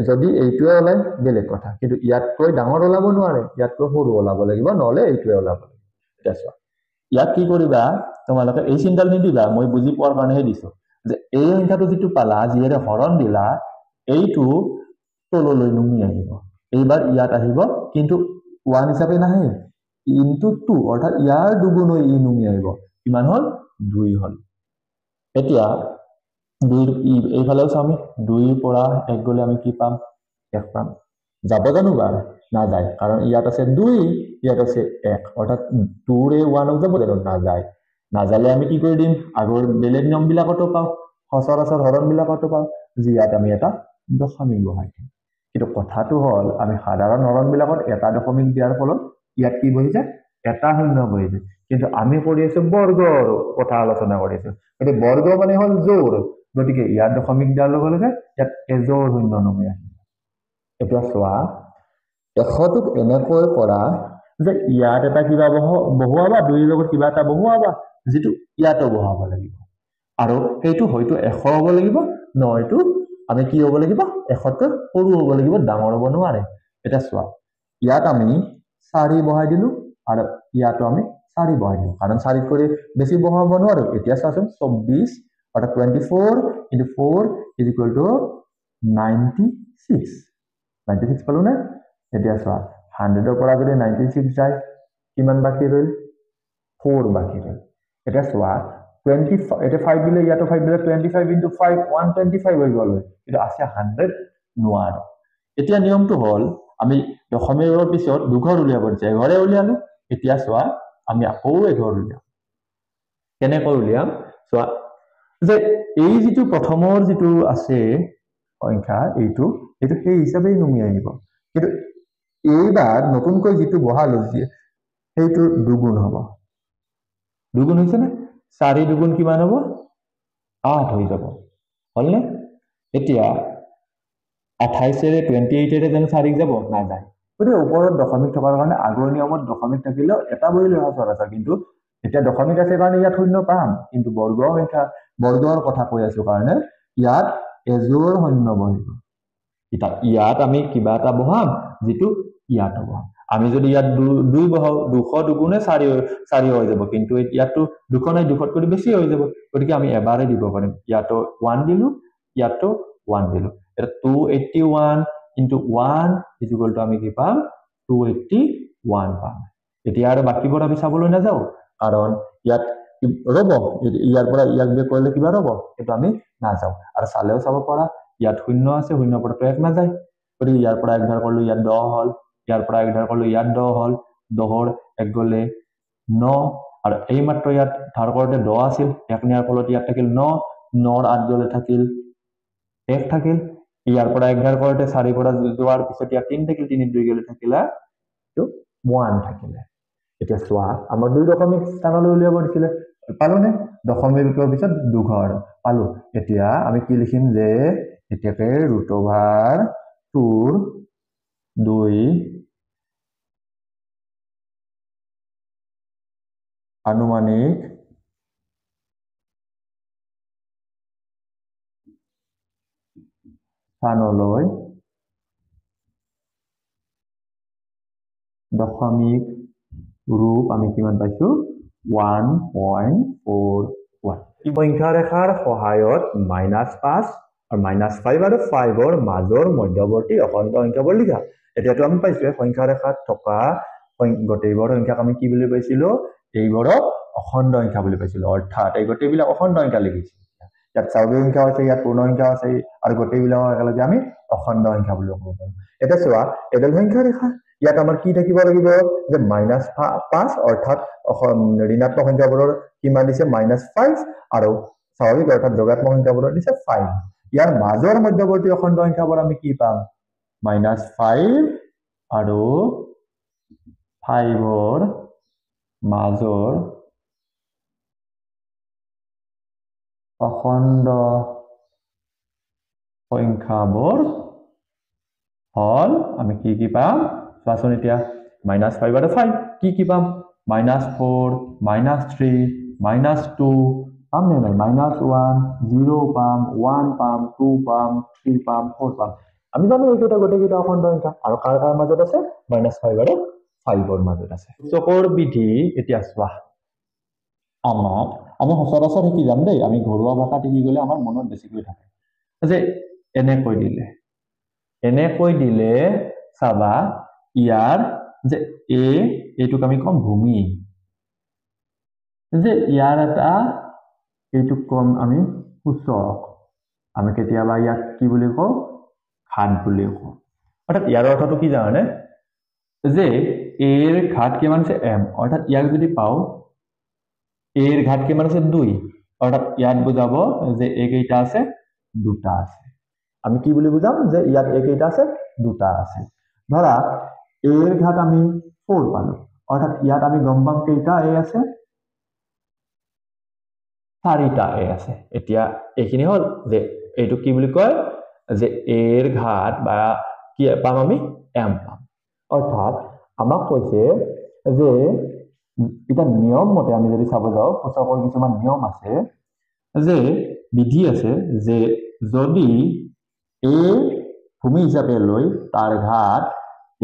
যদি এইটোৱে ওলাই বেলেগ কথা কিন্তু ইয়াতকৈ ডাঙৰ ওলাব নোৱাৰে ইয়াতকৈ সৰু ওলাব লাগিব নহলে এইটোৱে ওলাব লাগিব এটা চোৱা ইয়াত কি কৰিবা তোমালোকে এই চিন্তাল নিদিবা মই বুজি পোৱাৰ কাৰণেহে দিছো যে এই সংখ্যাটো যিটো পালা যিহেৰে হৰণ দিলা এইটো তললৈ নুমি আহিব এইবাৰ ইয়াত আহিব কিন্তু 1 হিচাপে নাহে ইনটু 2 অৰ্থাৎ ইয়াৰ দুগুণ হৈ ই নুমি আহিব কিমান হল 2 হল এতিয়া 2 এইফালেও চামি 2 ৰ পৰা 1 গলে আমি কি পাম 1 পাম যাব জানো বা না যায় কাৰণ ইয়াত আছে 2 ইয়াত আছে 1 অৰ্থাৎ 2 ৰে 1 যাব জানো না যায় না যালে আমি কি কৰি দিম আগৰ বেলেগ নিয়ম বিলাকতো পাও সচৰাচৰ হৰণ বিলাকতো পাও যি ইয়াত আমি এটা দশমিক বহাই দিম কিন্তু কথাটো হল আমি সাধাৰণ হৰণ বিলাকত এটা দশমিক দিয়াৰ ফলত ইয়াত কি বহি যায় এটা শূন্য বহি যায় কিন্তু আমি কৰি আছো বৰ্গৰ কথা আলোচনা কৰিছো গতিকে বৰ্গ মানে হল জোৰ গতিকে ইয়াত দশমিক দিয়াৰ লগে লগে ইয়াত এজোৰ শূন্য নমি আহিব এতিয়া চোৱা 100টোক এনেকৈ কৰা যে ইয়াত এটা কিবা বহুৱাবা 2 ৰ লগত কিবা এটা বহুৱাবা যেটো ইয়াতো বহাব লাগিব আৰু সেইটো হয়তো 100 হ'ব লাগিব নহয়তো আমি কি হ'ব লাগিব 100তকৈ সৰু হ'ব লাগিব ডাঙৰ হ'ব নোৱাৰে এটা চোৱা ইয়াত আমি 4 বহাই দিলো আৰু ইয়াতো আমি 4 বহাই দিলো কাৰণ 4 কৰি বেছি বহাব নোৱাৰো এতিয়া চাচোন 24 অৰ্থাৎ 24 * 4 = 96 96 পালো না এতিয়া চোৱা 100 ৰ পৰা যদি 96 যায় কিমান বাকি ৰল 4 বাকি ৰল এটা চোৱা 25 এটা 5 দিলে ইয়াতো 5 দিলে 25 * 5 125 হৈ গল কিন্তু আছে 100 নোৱাৰো এতিয়া নিয়মটো হল আমি দশমিকৰ পিছত দুঘৰ উলিয়াব দিছে এঘৰে উলিয়ালো এতিয়া চোৱা আমি আকৌ এঘৰ উলিয়াম কেনেকৈ উলিয়াম চোৱা যে এই যিটো প্ৰথমৰ যিটো আছে সংখ্যা এইটো সেই হিচাপেই নুমি আহিব কিন্তু এইবাৰ নতুনকৈ যিটো বহালো সেইটো দুগুণ হ'ব দুগুণ হৈছে না 4 দুগুণ কিমান হ'ব 8 হৈ যাব হলনে এতিয়া 28 এৰে 28 এৰে যেন 4 যাব না যায় গতিকে ওপৰত দশমিক থকাৰ কাৰণে আগৰ নিয়মত দশমিক থাকিলেও এটা বহি লৈ অহা চৰাচৰ কিন্তু এতিয়া দশমিক আছে কাৰণে ইয়াত শূন্য পাম কিন্তু বৰ্গ সংখ্যা বৰ্গৰ কথা কৈ আছো কাৰণে ইয়াত এজোৰ শূন্য বহিব এটা ইয়াত আমি কিবা এটা বহাম যেটো ইয়াত হ'ব আমি যদি ইয়াত 2 বহাও 200 দুগুণে 4 হৈ যাব কিন্তু ইয়াতো 200 নাই 200 কৰি বেছি হৈ যাব গতিকে আমি এবাৰে দিব পাৰিম ইয়াতো 1 দিলু ইয়াতো 1 দিলু এটা 281 into 1 is equal to আমি কি পাম 281 পাম এতিয়া আৰু বাকিবোৰ আমি চাবলৈ না যাও কাৰণ ইয়াত ৰব ইয়াৰ পৰা ইয়াক বে কৰিলে কিবা ৰব কিন্তু আমি না যাও আৰু চালেও চাব পৰা ইয়াত শূন্য আছে শূন্য পৰা তো এক না যায় গতিকে ইয়াৰ পৰা এক ধাৰ কৰিলে ইয়াত 10 হল ইয়াৰ পৰা এক ধাৰ কৰিলে ইয়াত 10 হল 10ৰ এক গলে 9 আৰু এই মাত্ৰ ইয়াত ধাৰ কৰোতে 10 আছিল এক নিয়াৰ ফলত ইয়াত থাকিল 9 9ৰ 8 গলে থাকিল 1 থাকিল ইয়াৰ পৰা এক ধাৰ কৰোতে 4 পৰা যোৱাৰ পিছত ইয়াত 3 থাকিল 3 2 গলে থাকিলা তো 1 থাকিলে এতিয়া সোয়া আমাৰ দুই দশমিক স্থানলৈ উলিয়াব দিছিলে পালোনে দশমিকৰ পিছত দুঘৰ পালো এতিয়া আমি কি লিখিম যে এতিয়াকে √2 2 আনুমানিক স্থানলৈ দশমিক রূপ আমি কিমান পাইছো 1.41 এই সংখ্যা ৰেখাৰ সহায়ত -5 আৰু -5 আৰু 5 ৰ মাজৰ মধ্যবৰ্তী অখণ্ড সংখ্যাবোৰ লিখা এতিয়াতো আমি পাইছো সংখ্যা ৰেখাত থকা গটেইবোৰ সংখ্যাক আমি কি বুলি পাইছিলো এইবোৰক অখণ্ড সংখ্যা বুলি পাইছিলো অৰ্থাৎ এই গটেইবিলাক অখণ্ড সংখ্যা লিখিছো ইয়াত স্বাভাৱিক সংখ্যা আছে ইয়াত পূৰ্ণ সংখ্যা আছে আৰু গটেইবিলাক একেলগে আমি অখণ্ড সংখ্যা বুলি ক'ব পাৰো এটা চোৱা এডাল সংখ্যা ৰেখা ইয়াত আমাৰ কি থাকিব লাগিব যে -5 অৰ্থাৎ ঋণাত্মক সংখ্যাবোৰৰ কিমান দিছে -5 আৰু স্বাভাৱিক অৰ্থাৎ যোগাত্মক সংখ্যাবোৰৰ দিছে 5 ইয়াৰ মাজৰ মধ্যবৰ্তী অখণ্ড সংখ্যাবোৰ আমি কি পাম -5 আৰু 5ৰ মাজৰ অখণ্ড সংখ্যাবোৰ হল আমি কি পাম চোৱাচোন এতিয়া -5 আৰু 5 কি পাম -4 -3 -2 পাম নে নাই -1 0 পাম 1 পাম 2 পাম 3 পাম 4 পাম আমি জানো এইটা গোটেইটা অখণ্ড সংখ্যা আৰু কাৰ মাজত আছে -5 আৰু 5ৰ মাজত আছে চকৰ বিধি এতিয়া চোৱা আমি সচৰাচৰ শিকি যাম দেই আমি ঘৰুৱা ভাষা শিকি গলে আমাৰ মনত বেছিকৈ থাকে যে এনেকৈ দিলে চাবা ইয়াৰ যে এইটোক আমি কম ভূমি যে ইয়াৰ এটা এইটোক কম আমি সূচক আমি কেতিয়াবা ইয়াক কি বুলি কওঁ ঘাত বুলি কওঁ অৰ্থাৎ ইয়াৰ অৰ্থটো কি জানে যে এৰ ঘাত কিমান আছে m অৰ্থাৎ ইয়াক যদি পাও এর ঘাত কিমান আছে 2 অর্থাৎ ইয়াত বুজাব যে একেইটা আছে দুটা আছে আমি কি বুলি বুজাম যে ইয়াত একেইটা আছে দুটা আছে ধৰা এর ঘাত আমি 4 পালো অর্থাৎ ইয়াত আমি গম পাম কেইটা এ আছে 4টা এ আছে এতিয়া এইখিনি হল যে এইটো কি বুলি কয় যে এর ঘাত বা কি পাম আমি m পাম অর্থাৎ আমাক কৈছে যে এটা নিয়ম মতে আমি যদি চাব যাও সূচকৰ কিছুমান নিয়ম আছে যে বিধি আছে যে যদি এ ভূমি হিচাপে লৈ তাৰ ঘাত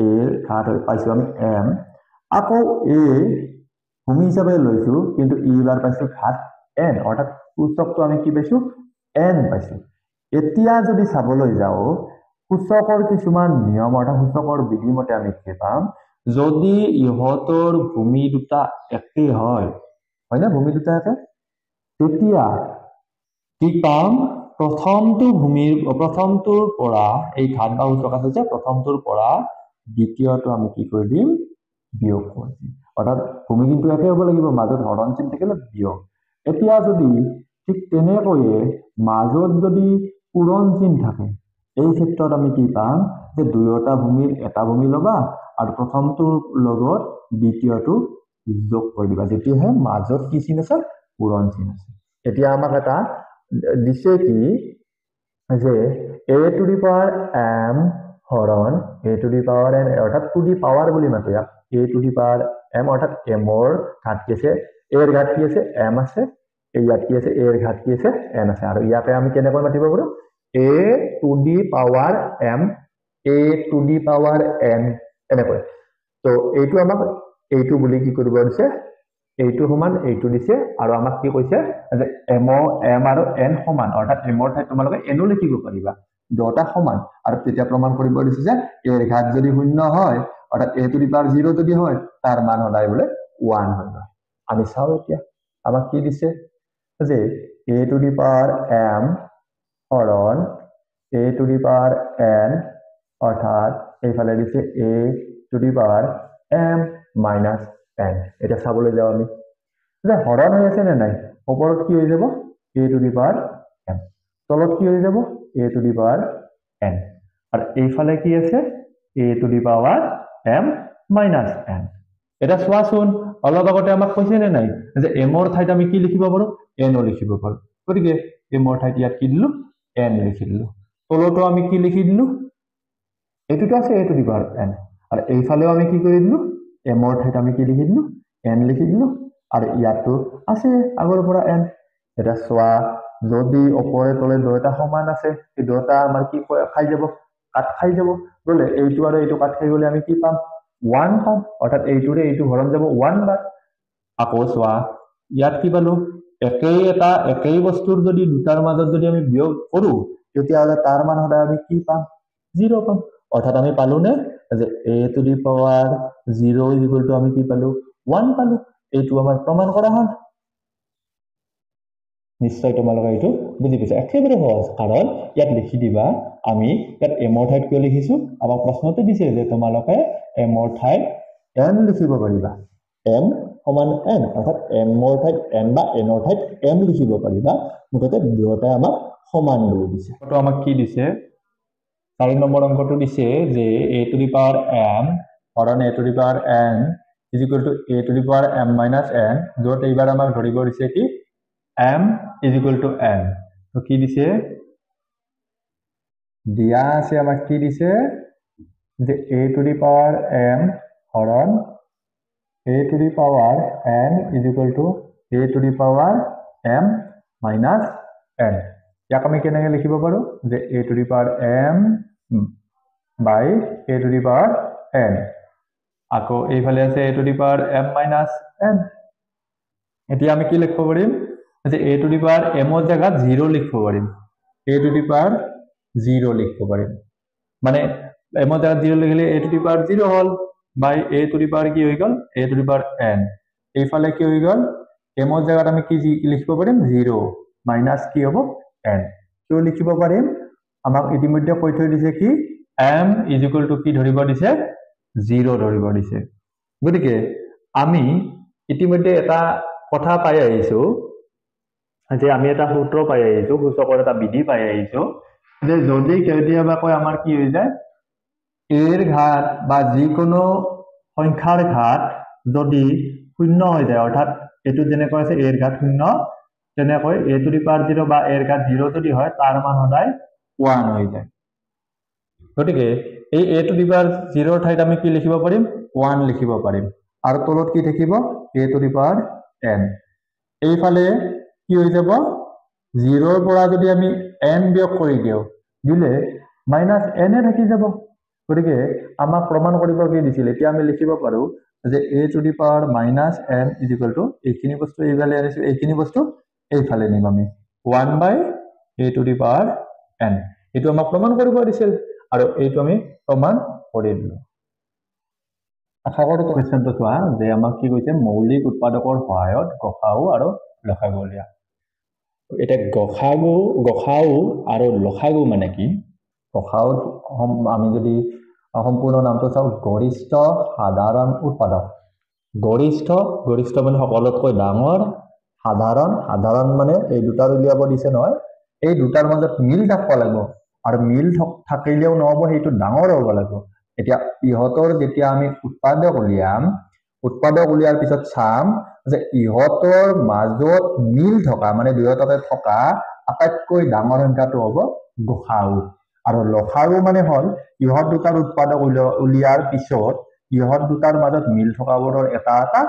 এৰ ঘাত পাইছো আমি m আকৌ এ ভূমি হিচাপে লৈছো কিন্তু ইবাৰ পাইছো ঘাত n অৰ্থাৎ সূচকটো আমি কি পাইছো n পাইছো এতিয়া যদি চাবলৈ যাও সূচকৰ কিছুমান নিয়ম অৰ্থাৎ সূচকৰ বিধি মতে আমি কি পাম যদি ইহতৰ ভূমি দুটা একে হয় না ভূমি দুটা একে তেতিয়া কি পাম প্ৰথমটোৰ পৰা এই ঘাত বা সূচক আছে যে প্ৰথমটোৰ পৰা দ্বিতীয়টো আমি কি কৰি দিম বিয়োগ কৰি দিম অৰ্থাৎ ভূমি কিন্তু একে হ'ব লাগিব মাজত হৰণ চিন থাকিলে বিয়োগ এতিয়া যদি ঠিক তেনেকৈয়ে মাজত যদি পূৰণ চিন থাকে এই ক্ষেত্ৰত আমি কি পাম যে দুয়োটা ভূমিৰ এটা ভূমি লবা আৰু প্ৰথমটোৰ লগত দ্বিতীয়টো যোগ কৰি দিবা যেতিয়াহে মাজত কি চিন আছে পূৰণ চিন আছে এতিয়া আমাক এটা দিছে কি যে a to the power m হৰণ a to the power n অৰ্থাৎ টু দি পাৱাৰ বুলি মাতো ইয়াক a to the power m অৰ্থাৎ m ৰ ঘাত কি আছে a ৰ ঘাত কি আছে m আছে ইয়াত কি আছে a ৰ ঘাত কি আছে n আছে আৰু ইয়াতে আমি কেনেকৈ মাতিব পাৰো a to the power m a to the power n এনেকৈ তো এইটো আমাক এইটো বুলি কি কৰিব দিছে এইটো সমান এইটো দিছে আৰু আমাক কি কৈছে যে m আৰু n সমান অৰ্থাৎ m ৰ ঠাইত তোমালোকে n ও লিখিব পাৰিবা দুটা সমান আৰু তেতিয়া প্ৰমাণ কৰিব দিছে যে a ৰ ঘাত যদি শূন্য হয় অৰ্থাৎ a টু দি পাৱাৰ 0 যদি হয় তাৰ মান সদায় বোলে 1 হয় আমি চাও এতিয়া আমাক কি দিছে যে a to the power m হৰণ a to the power n অৰ্থাৎ এইফালে দিছে a to the power m minus n এটা চাবলৈ যাও আমি যে হৰণ হৈ আছে নে নাই ওপৰত কি হৈ যাব a to the power m তলত কি হৈ যাব a to the power n আৰু এইফালে কি আছে a to the power m minus n এটা চোৱাচোন অলপ আগতে আমাক কৈছে নে নাই যে m ৰ ঠাইত আমি কি লিখিব পাৰো n ও লিখিব পাৰো গতিকে m ৰ ঠাইত ইয়াত কি দিলো n লিখি দিলো তলতো আমি কি লিখি দিলো এইটোতো আছে a to the power n আৰু এইফালেও আমি কি কৰি দিলো m ৰ ঠাইত আমি কি লিখি দিলো n লিখি দিলো আৰু ইয়াতো আছে আগৰ পৰা n এটা চোৱা যদি ওপৰে তলে দুটা সমান আছে এই দুটা আমাৰ কি খাই যাব কাট খাই যাব গলে এইটো আৰু এইটো কাট খাই গলে আমি কি পাম 1 পাম অৰ্থাৎ এইটোৰে এইটো হৰণ যাব 1 বাৰ আকৌ চোৱা ইয়াত কি পালো একেই বস্তুৰ যদি দুটাৰ মাজত যদি আমি বিয়োগ কৰো তেতিয়াহলে তাৰ মান সদায় আমি কি পাম 0 পাম অৰ্থাৎ আমি পালো নে যে a to the power 0 equal to আমি কি পালো 1 পালো এইটো আমাৰ প্ৰমাণ কৰা হ'ল নিশ্চয় তোমালোকে এইটো বুজি পাইছা একেবাৰে সহজ কাৰণ ইয়াত লিখি দিবা আমি ইয়াত m ৰ ঠাইত কিয় লিখিছো আমাক প্ৰশ্নতে দিছে যে তোমালোকে m ৰ ঠাইত n লিখিব পাৰিবা m সমান n অৰ্থাৎ m ৰ ঠাইত n বা n ৰ ঠাইত m লিখিব পাৰিবা মুঠতে দুয়োটাই আমাক সমান বুলি দিছে তো আমাক কি দিছে 4 নম্বৰ অংকটো দিছে যে a to the power m হৰণ a to the power n is equal to a to the power m minus n যত এইবাৰ আমাক ধৰিব দিছে কি m is equal to n তো কি দিছে দিয়া আছে আমাক কি দিছে যে a to the power m হৰণ a to the power n is equal to a to the power m minus n ইয়াক আমি কেনেকৈ লিখিব পাৰো যে a to the power m by a to the power n আকৌ এইফালে আছে a to the power m minus n এতিয়া আমি কি লিখিব পাৰিম যে a to the power m ৰ জায়গাত 0 লিখিব পাৰিম a to the power 0 লিখিব পাৰিম মানে m ৰ জায়গাত 0 লিখিলে a to the power 0 hall by a to the power কি হৈ গল a to the power n এইফালে কি হৈ গল m ৰ জায়গাত আমি কি লিখিব পাৰিম 0 মাইনাস কি হ'ব n কিয় লিখিব পাৰিম আমাক ইতিমধ্যে কৈ থৈ দিছে কি m is equal to কি ধৰিব দিছে 0 ধৰিব দিছে গতিকে আমি ইতিমধ্যে এটা কথা পাই আহিছো যে আমি এটা সূত্ৰ পাই আহিছো সূচকৰ এটা বিধি পাই আহিছো যে যদি কেতিয়াবা কয় আমাৰ কি হৈ যায় এৰ ঘাত বা যিকোনো সংখ্যাৰ ঘাত যদি শূন্য হৈ যায় অৰ্থাৎ এটো যেনেকৈ আছে এর ঘাত শূন্য তেনেকৈ a to the power 0 বা এর ঘাত 0 যদি হয় তাৰ মান সদায় 1 হৈ যায় গতিকে এই a to the power 0 ঠাইত আমি কি লিখিব পাৰিম 1 লিখিব পাৰিম আৰু তলত কি থাকিব a to the power n এইফালে কি হৈ যাব 0 ৰ পৰা যদি আমি n বিয়োগ কৰি দিও দিলে মাইনাস n এ থাকি যাব গতিকে আমাক প্ৰমাণ কৰিব কি দিছিল এতিয়া আমি লিখিব পাৰো যে a to the power minus n is equal to এইখিনি বস্তু এইফালে আনিছো এইখিনি বস্তু এইফালে নিম আমি 1 by a to the power n এটো আমাক প্ৰমাণ কৰিব দিছিল আৰু এইটো আমি প্ৰমাণ কৰি দিলো আশা কৰো কোৱেশ্চনটো চোৱা যে আমাক কি কৈছে মৌলিক উৎপাদকৰ সহায়ত গসাউ আৰু লসাগু উলিয়া এটা গসাউ আৰু লসাগু মানে কি গসাউ আমি যদি সম্পূৰ্ণ নামটো চাও গৰিষ্ঠ সাধাৰণ উৎপাদক গৰিষ্ঠ মানে সকলোতকৈ ডাঙৰ সাধাৰণ মানে এই দুটাৰ উলিয়াব দিছে নহয় এই দুটাৰ মাজত মিল থাকিব লাগিব আৰু মিল থাকিলেও নহব সেইটো ডাঙৰ হ'ব লাগিব এতিয়া ইহতৰ যেতিয়া আমি উৎপাদক উলিয়াৰ পিছত চাম যে ইহতৰ মাজত মিল থকা মানে দুয়োটাতে থকা আটাইতকৈ ডাঙৰ সংখ্যাটো হ'ব গসাউ আৰু লসাগু মানে হল ইহত দুটাৰ উৎপাদক উলিয়াৰ পিছত ইহত দুটাৰ মাজত মিল থকাবোৰৰ এটা এটা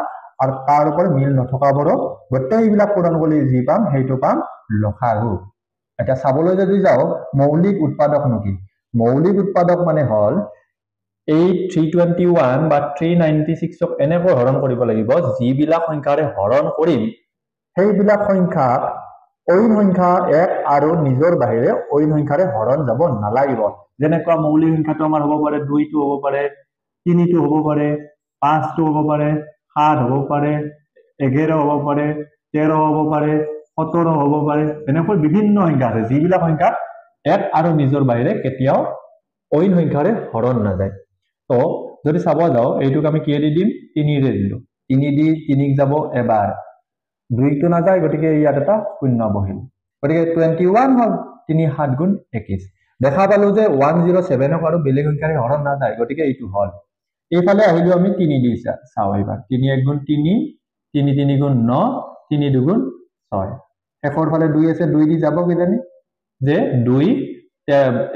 আৰু তাৰ ওপৰত মিল নথকাবোৰৰ গোটেইবিলাক পূৰণ কৰি যি পাম সেইটো পাম লসাগু এটা চাবলৈ যদি যাও মৌলিক উৎপাদকনো কি মৌলিক উৎপাদক মানে হল এই 321 বা 396ক এনেকৈ হৰণ কৰিব লাগিব যিবিলাক সংখ্যাৰে হৰণ কৰিম সেইবিলাক সংখ্যাক অইন সংখ্যা এক আৰু নিজৰ বাহিৰে অইন সংখ্যাৰে হৰণ যাব নালাগিব যেনেকুৱা মৌলিক সংখ্যাটো আমাৰ হ'ব পাৰে 2 টো হ'ব পাৰে 3 টো হ'ব পাৰে 5 টো হ'ব পাৰে 7 হ'ব পাৰে 11 হ'ব পাৰে 13 হ'ব পাৰে 17 হ'ব পাৰে এনেকৈ বিভিন্ন সংখ্যা আছে যিবিলাক সংখ্যা এক আৰু নিজৰ বাহিৰে কেতিয়াও অইন সংখ্যাৰে হৰণ নাযায় তো যদি চাব যাও এইটোক আমি কি দি দিম 3 ৰে দিলো 3 দি 3ক যাব এবাৰ 2 টো নাযায় গতিকে ইয়াত এটা শূন্য বহিল গতিকে 21 হল 3 7 গুণ 21 দেখা পালো যে 107ক আৰু বেলেগ সংখ্যাৰে হৰণ নাযায় গতিকে এইটো হল এইফালে আহিলো আমি 3 দি চাও এবাৰ 3 1 গুণ 3 3 3 গুণ 9 3 2 গুণ 6 শেষৰ ফালে 2 আছে 2 দি যাব কিজানি যে 2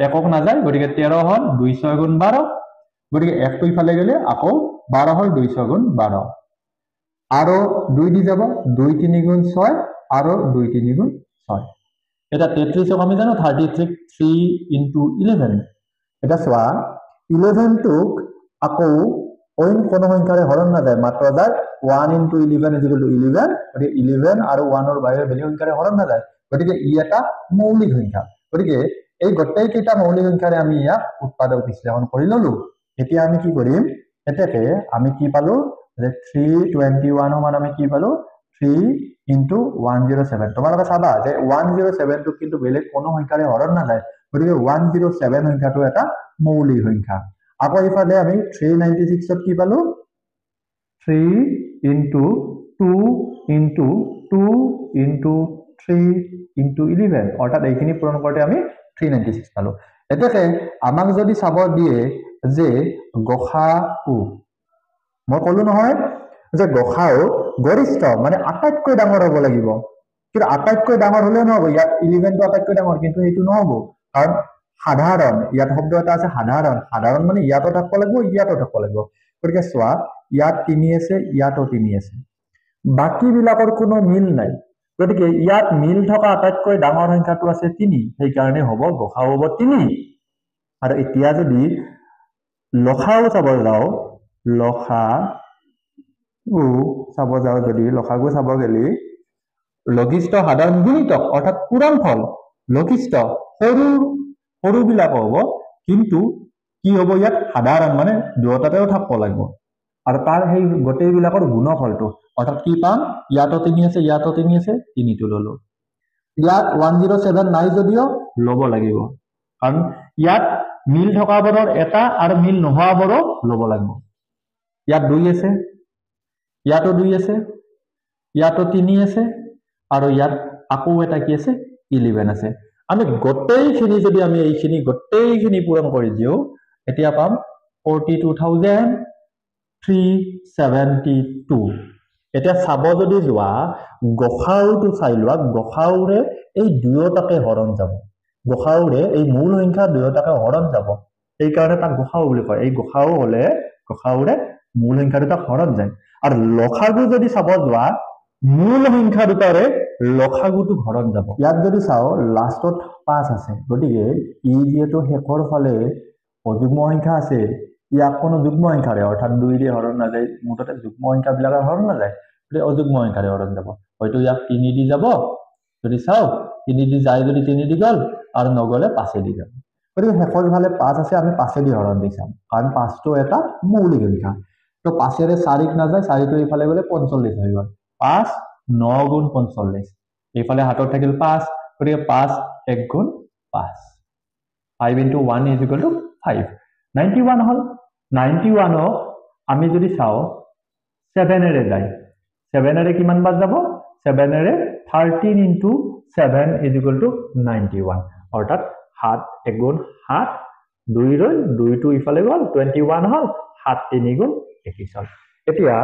একক নাযায় গতিকে 13 হল 2 6 গুণ 12 গতিকে একটো ইফালে গেলে আকৌ 12 হল 2 6 গুণ 12 আৰু 2 দি যাব 2 3 গুণ 6 আৰু 2 3 গুণ 6 এটা 33ক আমি জানো 33 3 into 11 এটা সোয়া 11 টুক আকৌ অইন কোন সংখ্যাৰে হৰণ নাযায় মাত্ৰ যায় 1 into 11 is equal to 11 গতিকে 11 আৰু 1 ৰ বাহিৰে বেলেগ সংখ্যাৰে হৰণ নাযায় গতিকে ই এটা মৌলিক সংখ্যা গতিকে এই গোটেই কেইটা মৌলিক সংখ্যাৰে আমি ইয়াক উৎপাদক বিশ্লেষণ কৰি ললো এতিয়া আমি কি কৰিম এতেকে আমি কি পালো যে 321 মান আমি কি পালো 3 into 107 তোমালোকে চাবা যে 107 টো কিন্তু বেলেগ কোনো সংখ্যাৰে হৰণ নাযায় গতিকে 107 সংখ্যাটো এটা মৌলিক সংখ্যা আকৌ ইফালে আমি 396 ত কি পালো 3 into 2 into 2 into 3 into 11 অৰ্থাৎ এইখিনি পূৰণ কৰোঁতে আমি 396 পালো এতেকে আমাক যদি চাব দিয়ে যে গসাউ মই কলো নহয় যে গসাউ গৰিষ্ঠ মানে আটাইতকৈ ডাঙৰ হ'ব লাগিব কিন্তু আটাইতকৈ ডাঙৰ হলে নহব ইয়াত 11 টো আটাইতকৈ ডাঙৰ কিন্তু এইটো নহব কাৰণ সাধাৰণ ইয়াত শব্দ এটা আছে সাধাৰণ সাধাৰণ মানে ইয়াতো থাকিব লাগিব ইয়াতো থাকিব লাগিব গতিকে চোৱা ইয়াত 3 আছে ইয়াতো 3 আছে বাকি বিলাকৰ কোনো মিল নাই গতিকে ইয়াত মিল থকা আটাইতকৈ ডাঙৰ সংখ্যাটো আছে 3 সেই কাৰণে হ'ব গসাউ হ'ব 3 আৰু এতিয়া যদি লসাগু চাব যাও যদি লসাগু চাব গেলি লঘিষ্ঠ সাধাৰণ গুণিতক অৰ্থাৎ পূৰণ ফল লঘিষ্ঠ সৰু বিলাক হ'ব কিন্তু কি হ'ব ইয়াত সাধাৰণ মানে দুটাতেও থাকিব লাগিব আৰু তাৰ সেই গোটেই বিলাকৰ গুণফলটো অৰ্থাৎ কি পাম ইয়াতো 3 আছে ইয়াতো 3 আছে 3 টো ললো ইয়াত 107 নাই যদিও লব লাগিব কাৰণ ইয়াত মিল থকাবোৰৰ এটা আৰু মিল নোহোৱাবোৰো লব লাগিব ইয়াত 2 আছে ইয়াতো 2 আছে ইয়াতো 3 আছে আৰু ইয়াত আকৌ এটা কি আছে 11 আছে আমি গোটেইখিনি যদি আমি এইখিনি গোটেইখিনি পূৰণ কৰি দিও এতিয়া পাম 42372 এতিয়া চাব যদি যোৱা গসাউটো চাই লোৱা গসাউৰে এই দুয়োটাকে হৰণ যাব গসাউৰে এই মূল সংখ্যা দুয়োটাকে হৰণ যাব এই কাৰণে তাক গসাউ বুলি কয় এই গসাউ হলে গসাউৰে মূল সংখ্যা দুটা হৰণ যায় আৰু লসাগু যদি চাব যোৱা মূল সংখ্যা দুটাৰে লসাগুটো হৰণ যাব ইয়াত যদি চাও লাষ্টত 5 আছে গতিকে ই যেটো শেষৰ ফালে অযুগ্ম সংখ্যা আছে ইয়াক কোনো যুগ্ম সংখ্যাৰে অৰ্থাৎ 2 ৰে হৰণ নাযায় মুঠতে যুগ্ম সংখ্যা বিলাকৰ হৰণ নাযায় গতিকে অযুগ্ম সংখ্যাৰে হৰণ যাব হয়তো ইয়াক 3 দি যাব যদি চাও 3 দি যায় যদি 3 দি গল আৰু নগলে 5 দি যাব গতিকে শেষৰ ফালে 5 আছে আমি 5 দি হৰণ দি চাম কাৰণ 5 টো এটা মৌলিক সংখ্যা তো 5 ৰে 4 নাযায় 4 টো ইফালে গলে 45 হৈ গল 5 9 গুণ 45 এইফালে হাতত থাকিল 5 গতিকে 5 1 গুণ 5 5 into 1 is equal to 5 91 হল 91 ক আমি যদি চাও 7 এৰে যায় 7 এৰে কিমান বাৰ যাব 7 এৰে 13 into 7 is equal to 91 অৰ্থাৎ 7 1 গুণ 7 2 ৰ 2 টো ইফালে গল 21 হল 7 3 গুণ 21 হল এতিয়া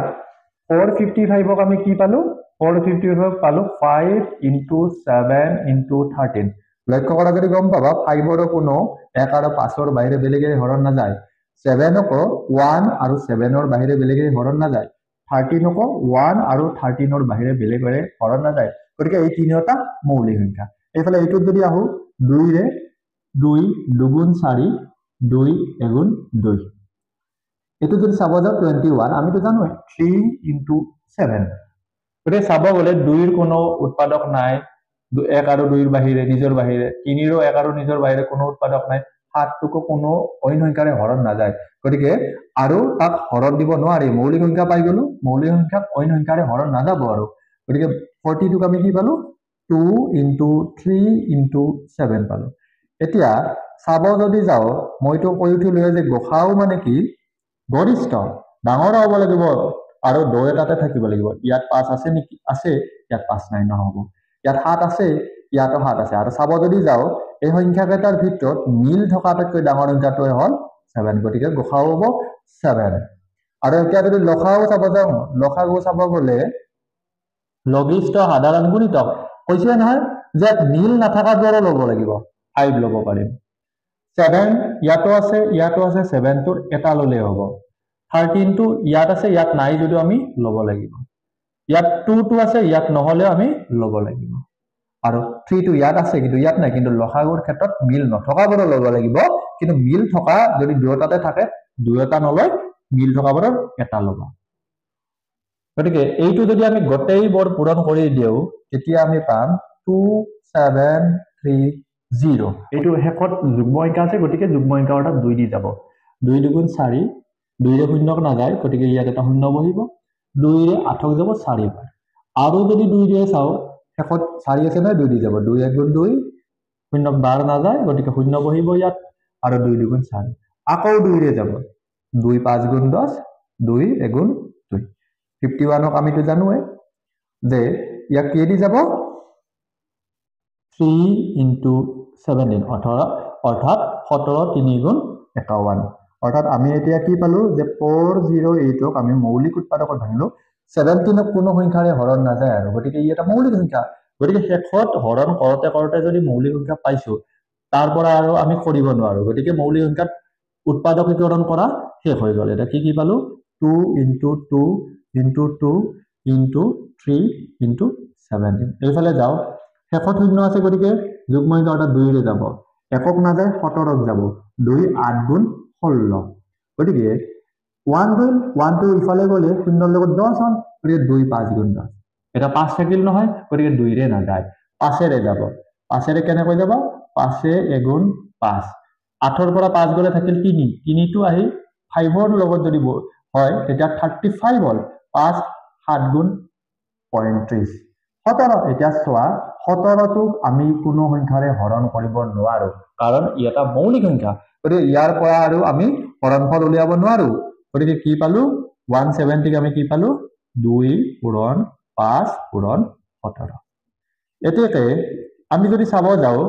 455 ক আমি কি পালো 455 পালো 5 into 7 into 13 লক্ষ্য কৰা যদি গম পাবা 5 ৰ কোনো 1 আৰু 5 ৰ বাহিৰে বেলেগে হৰণ না যায় 7 ক 1 আৰু 7 ৰ বাহিৰে বেলেগে হৰণ না যায় 13 ক 1 আৰু 13 ৰ বাহিৰে বেলেগে হৰণ না যায় গতিকে এই তিনিটা মৌলিক সংখ্যা এইফালে এইটো যদি আহো 2 ৰে 2 দুগুণ 4 2 এগুণ 2 এটো যদি চাব যাও 21 আমি তো জানো 3 into 7 গতিকে চাব গলে 2 ৰ কোনো উৎপাদক নাই 1 আৰু 2 ৰ বাহিৰে নিজৰ বাহিৰে 3 ৰ 1 আৰু নিজৰ বাহিৰে কোনো উৎপাদক নাই 7 টুকো কোনো অইন সংখ্যাৰে হৰণ না যায় গতিকে আৰু তাক হৰণ দিব নোৱাৰি মৌলিক সংখ্যা পাই গলো মৌলিক সংখ্যাক অইন সংখ্যাৰে হৰণ না যাব আৰু গতিকে 42 আমি কি পালো 2 into 3 into 7 পালো এতিয়া চাব যদি যাও মইতো কৈ উঠিলো যে গসাও মানে কি গৰিষ্ঠ ডাঙৰ হ'ব লাগিব আৰু 2 এটাতে থাকিব লাগিব ইয়াত 5 আছে নেকি আছে ইয়াত 5 নাই নহব ইয়াত 7 আছে ইয়াতো 7 আছে আৰু চাব যদি যাও এই সংখ্যাকেইটাৰ ভিতৰত মিল থকাতকৈ ডাঙৰ সংখ্যাটোৱে হ'ল 7 গতিকে গসাও হ'ব 7 আৰু এতিয়া যদি লসাও চাব যাও লসাগু চাব গলে লঘিষ্ঠ সাধাৰণ গুণিতক কৈছে নহয় যে মিল নাথাকা দৰে ল'ব লাগিব 5 ল'ব পাৰিম 7 ইয়াতো আছে 7 টোৰ এটা ললে হ'ব 13 টো ইয়াত আছে ইয়াত নাই যদি আমি ল'ব লাগিব ইয়াত 2 টো আছে ইয়াত নহলে আমি ল'ব লাগিব আৰু 3 টো ইয়াত আছে কিন্তু ইয়াত নাই কিন্তু লসাগুৰ ক্ষেত্ৰত মিল নথকা বৰ ল'ব লাগিব কিন্তু মিল থকা যদি দুটাতে থাকে দুটা নলয় মিল থকা বৰ এটা ল'ব গতিকে এইটো যদি আমি গোটেই বৰ পূৰণ কৰি দিও তেতিয়া আমি পাম 2730 এইটো হেকত যুগ্ম সংখ্যা আছে গতিকে যুগ্ম সংখ্যা অৰ্থাৎ 2 দি যাব 2 দুগুণ 4 2 ৰে শূন্যক না যায় গতিকে ইয়াত এটা শূন্য বহিব 2 ৰে 8ক যাব 4 বাৰ আৰু যদি 2 ৰে চাও হেকত 4 আছে না 2 দি যাব 2 এগুণ 2 শূন্যক বাৰ না যায় গতিকে শূন্য বহিব ইয়াত আৰু 2 দুগুণ 4 আকৌ 2 ৰে যাব 2 5 গুণ 10 2 এগুণ 2 51ক আমি তো জানোৱে যে ইয়াক কি দি যাব 3 into 17 অৰ্থাৎ 17 3 গুণ 51 অৰ্থাৎ আমি এতিয়া কি পালো যে 408ক আমি মৌলিক উৎপাদকত ভাঙিলো 17ক কোনো সংখ্যাৰে হৰণ না যায় আৰু গতিকে ই এটা মৌলিক সংখ্যা গতিকে শেষত হৰণ কৰোতে যদি মৌলিক সংখ্যা পাইছো তাৰ পৰা আৰু আমি কৰিব নোৱাৰো গতিকে মৌলিক সংখ্যাত উৎপাদকীকৰণ কৰা শেষ হৈ গ'ল এটা কি পালো 2 into 2 into 2 into 3 into 17 এইফালে যাও শেষত শূন্য আছে গতিকে যুগ্ম সংখ্যা অৰ্থাৎ 2 ৰে যাব একক না যায় 17ক যাব 2 8 গুণ 16 গতিকে 1 2 ইফালে গলে শূন্যৰ লগত 10 হল গতিকে 2 5 গুণ 10 এটা 5 থাকিল নহয় গতিকে 2 ৰে না যায় 5 ৰে যাব 5 ৰে কেনে কৈ যাব 5 এগুণ 5 8ৰ পৰা 5 গলে থাকিল 3 3 টো আহি 5ৰ লগত যদি হয় তেতিয়া 35 হল 5 7 গুণ 35 17 এতিয়া চোৱা 17 টোক আমি কোনো সংখ্যাৰে হৰণ কৰিব নোৱাৰো কাৰণ ই এটা মৌলিক সংখ্যা গতিকে ইয়াৰ পৰা আৰু আমি হৰণফল উলিয়াব নোৱাৰো গতিকে কি পালো 170 ক আমি কি পালো 2 পূৰণ 5 পূৰণ 17 এতিয়াতে আমি যদি চাব যাও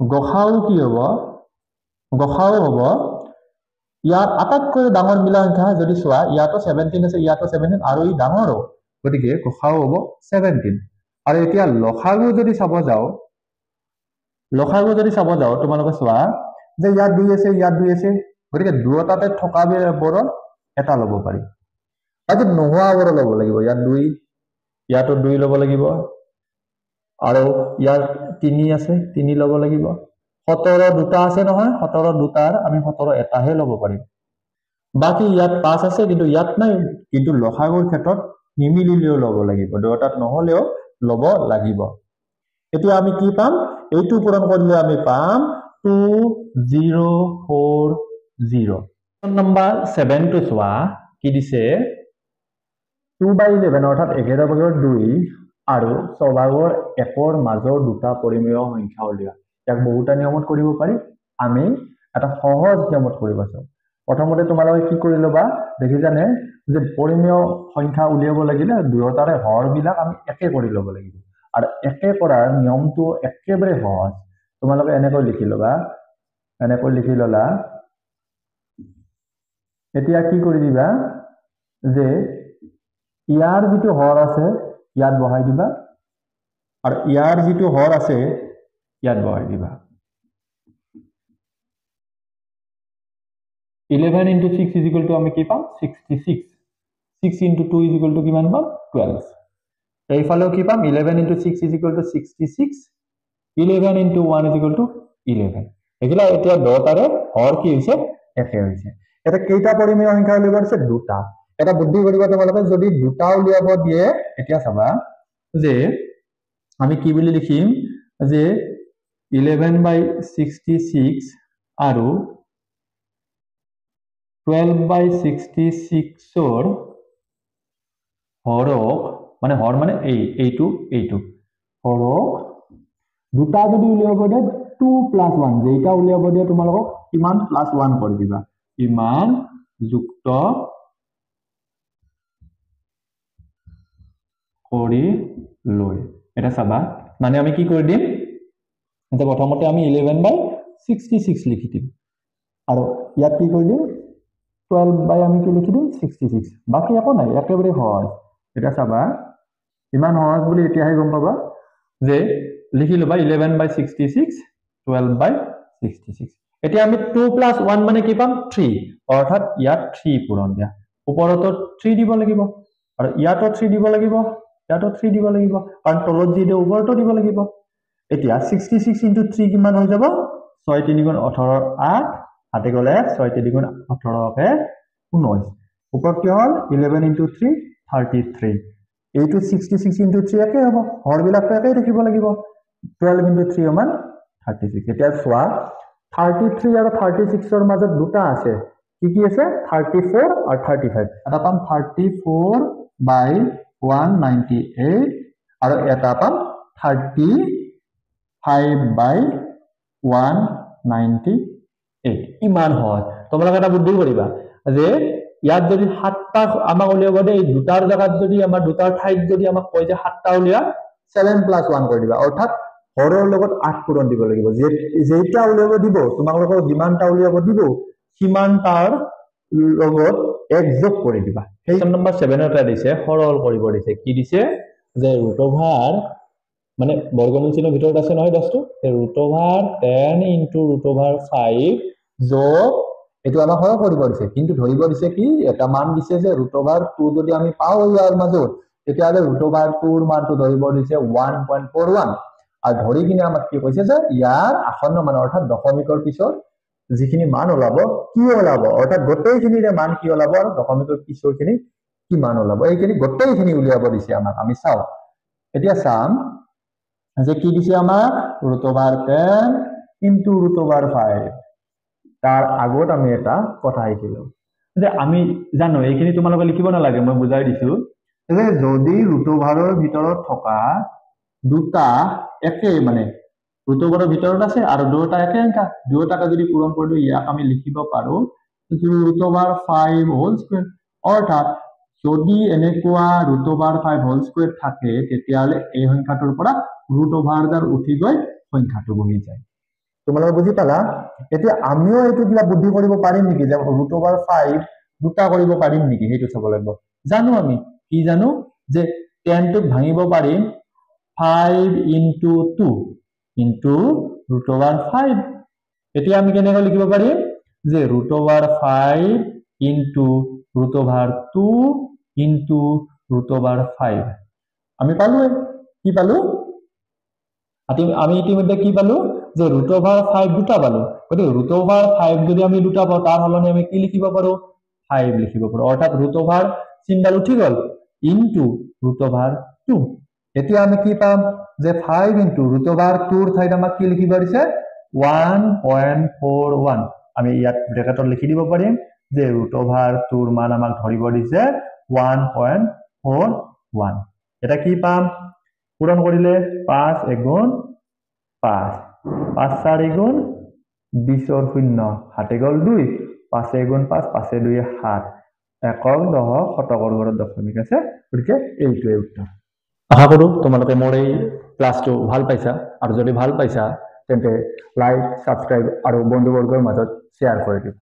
গসাও কি হ'ব গসাও হ'ব ইয়াত আটাইতকৈ ডাঙৰ মিলা সংখ্যা যদি চোৱা ইয়াতো 17 আছে ইয়াতো 17 আৰু ই ডাঙৰ গতিকে গসাও হ'ব 17 আৰু এতিয়া লসাগু যদি চাব যাও তোমালোকে চোৱা যে ইয়াত 2 আছে ইয়াত 2 আছে গতিকে দুটাতে থকা বৰ এটা ল'ব পাৰি আজি নোহোৱা বৰ ল'ব লাগিব ইয়াত 2 ইয়াতো 2 ল'ব লাগিব আৰু ইয়াত 3 আছে 3 ল'ব লাগিব 17 দুটা আছে নহয় 17 দুটাৰ আমি 17 এটাহে ল'ব পাৰিম বাকি ইয়াত 5 আছে কিন্তু ইয়াত নাই কিন্তু লসাগুৰ ক্ষেত্ৰত নিমিলিলেও ল'ব লাগিব দুটাত নহলেও ল'ব লাগিব এতিয়া আমি কি পাম এইটো পূৰণ কৰিলে আমি পাম 2040 নম্বৰ 7 টো চোৱা কি দিছে 2/11 অৰ্থাৎ 11/2 আৰু 6/1ৰ মাজৰ দুটা পৰিমেয় সংখ্যা উলিওৱা ইয়াক বহুটা নিয়মত কৰিব পাৰি আমি এটা সহজ নিয়মত কৰিব চাও প্ৰথমতে তোমালোকে কি কৰি লবা দেখিছানে যে পৰিমেয় সংখ্যা উলিয়াব লাগিলে দুয়োটাৰে হৰ বিলাক আমি একে কৰি ল'ব লাগিব আৰু একে কৰাৰ নিয়মটো একেবাৰে সহজ তোমালোকে এনেকৈ লিখি লবা এনেকৈ লিখি ললা এতিয়া কি কৰি দিবা যে ইয়াৰ যেটো হৰ আছে ইয়াত বহাই দিবা আৰু ইয়াৰ যেটো হৰ আছে ইয়াত বহাই দিবা 11 into 6 is equal to আমি কি পাম 66 6 into 2 is equal to কিমান পাম 12 এইফালেও কি পাম 11 into 6 is equal to 66 11 into 1 is equal to 11 এগুলা এতিয়া দহটাৰে হৰ কি হৈছে একে হৈছে এটা কেইটা পৰিমেয় সংখ্যা উলিয়াব দিছে দুটা এটা বুদ্ধি কৰিবা তোমালোকে যদি দুটা উলিয়াব দিয়ে এতিয়া চাবা যে আমি কি বুলি লিখিম যে 11/66 আৰু 12/66 or হৰক মানে হৰ মানে এইটো হৰক দুটা যদি উলিয়াব দিয়ে 2 + 1 যেটা উলিয়াব দিয়ে তোমালোকক কিমান +1 কৰি দিবা ইমান যুক্ত কৰি লৈ এটা চাবা মানে আমি কি কৰি দিম এটা প্ৰথমতে আমি 11/66 লিখি দিম আৰু ইয়াত কি কৰি দিম 12 আমি কি লিখি দিম 66 বাকি একো নাই একেবাৰে সহজ এটা চাবা ইমান সহজ বুলি এতিয়াহে গম পাবা যে লিখি লবা 11/66 12/66 এতিয়া আমি 2 + 1 মানে কি পাম 3 অৰ্থাৎ ইয়াত 3 পূৰণ দিয়া ওপৰতো 3 দিব লাগিব আৰু ইয়াতো 3 দিব লাগিব ইয়াতো 3 দিব লাগিব কাৰণ তলত যি দিয়ে ওপৰতো দিব লাগিব এতিয়া 66 * 3 কিমান হৈ যাব 6 × 3 = 18 8 হাতে গলে 6 × 3 = 18 কে 19 ওপৰত কি হল 11 * 3 33 এইটো 66 * 3 একে হ'ব হৰবিলাক একে দেখিব লাগিব 12 * 3 = 36 এতিয়া চোৱা 33 আৰু 36 ৰ মাজত দুটা আছে কি আছে 34 আৰু 35 এটা পাম 34/198 আৰু এটা পাম 35/198 ইমান হয় তোমালোকে এটা বুদ্ধি কৰিবা যে ইয়াত যদি 7টা আমাক উলিয়াব দে এই দুটাৰ জায়গাত যদি আমাৰ দুটাৰ ঠাইত যদি আমাক কয় যে 7টা উলিয়া 7 + 1 কৰি দিবা অৰ্থাৎ হৰৰ লগত 8 পূৰণ দিব লাগিব যে যেইটা উলিয়াব দিব তোমালোকক যিমানটা উলিয়াব দিব সিমানটাৰ লগত এক যোগ কৰি দিবা সেই নম্বৰ 7 এটা দিছে সৰল কৰিব দিছে কি দিছে যে √, মানে বৰ্গমূল চিহ্নৰ ভিতৰত আছে নহয় 10টো √10 * √5 যোগ এটো আমাক সৰল কৰিব দিছে কিন্তু ধৰিব দিছে কি এটা মান দিছে যে √2 যদি আমি পাও ইয়াৰ মাজত তেতিয়ালে √2ৰ মানটো ধৰিব দিছে 1.41 আৰু ধৰি কিনে আমাক কি কৈছে যে ইয়াৰ আসন্ন মান অৰ্থাৎ দশমিকৰ পিছত যিখিনি মান ওলাব কি ওলাব অৰ্থাৎ গোটেইখিনিৰে মান কি ওলাব আৰু দশমিকৰ পিছৰখিনি কি মান ওলাব এইখিনি গোটেইখিনি উলিয়াব দিছে আমাক আমি চাও এতিয়া চাম যে কি দিছে আমাক √10 * √5 তাৰ আগত আমি এটা কথা শিকিলো যে আমি জানো এইখিনি তোমালোকে লিখিব নালাগে মই বুজাই দিছো যে যদি √ৰ ভিতৰত থকা দুটা একে মানে √ৰ ভিতৰত আছে আৰু দুটা একে সংখ্যা দুটাকে যদি পূৰণ কৰি দিও ইয়াক আমি লিখিব পাৰো √5² অৰ্থাৎ যদি এনেকুৱা √5² থাকে তেতিয়ালে এই সংখ্যাটোৰ পৰা √দাৰ উঠি গৈ সংখ্যাটো বহি যায় তোমালোকে বুজি পালা এতিয়া আমিও এইটো কিবা বুদ্ধি কৰিব পাৰিম নেকি যে √5 দুটা কৰিব পাৰিম নেকি হেতু চাব লাগিব জানো আমি কি জানো যে 10 টোক ভাঙিব পাৰিম 5 * 2 into √5 এতিয়া আমি কেনেকৈ লিখিব পাৰিম যে √5 into √2 into √5 আমি পালো কি পালো আমি ইতিমধ্যে কি পালো যে √5 দুটা পালো গতি √5 যদি আমি দুটা পাও তাৰ হলনি আমি কি লিখিব পাৰো 5 লিখিব পাৰো অৰ্থাৎ √ৰ চিহ্নডাল উঠি গল into √2 এতিয়া আমি কি পাম যে 5 into √2ৰ ঠাইত আমাক কি লিখিব দিছে 1.41 আমি ইয়াত ব্ৰেকেটত লিখি দিব পাৰিম যে √2ৰ মান আমাক ধৰিব দিছে 1.41 এটা কি পাম পূৰণ কৰিলে 5 * 5 5 * 4 = 20ৰ 0 হাতে গল 2 5 * 5 5 * 2 = 7 একক দশক শতকৰ ঘৰত দশমিক আছে গতিকে এইটোৱে উত্তৰ আশা কৰো তোমালোকে মোৰ এই ক্লাছটো ভাল পাইছা আৰু যদি ভাল পাইছা তেন্তে লাইক সাবস্ক্ৰাইব আৰু বন্ধুবৰ্গৰ মাজত শ্বেয়াৰ কৰি দিবা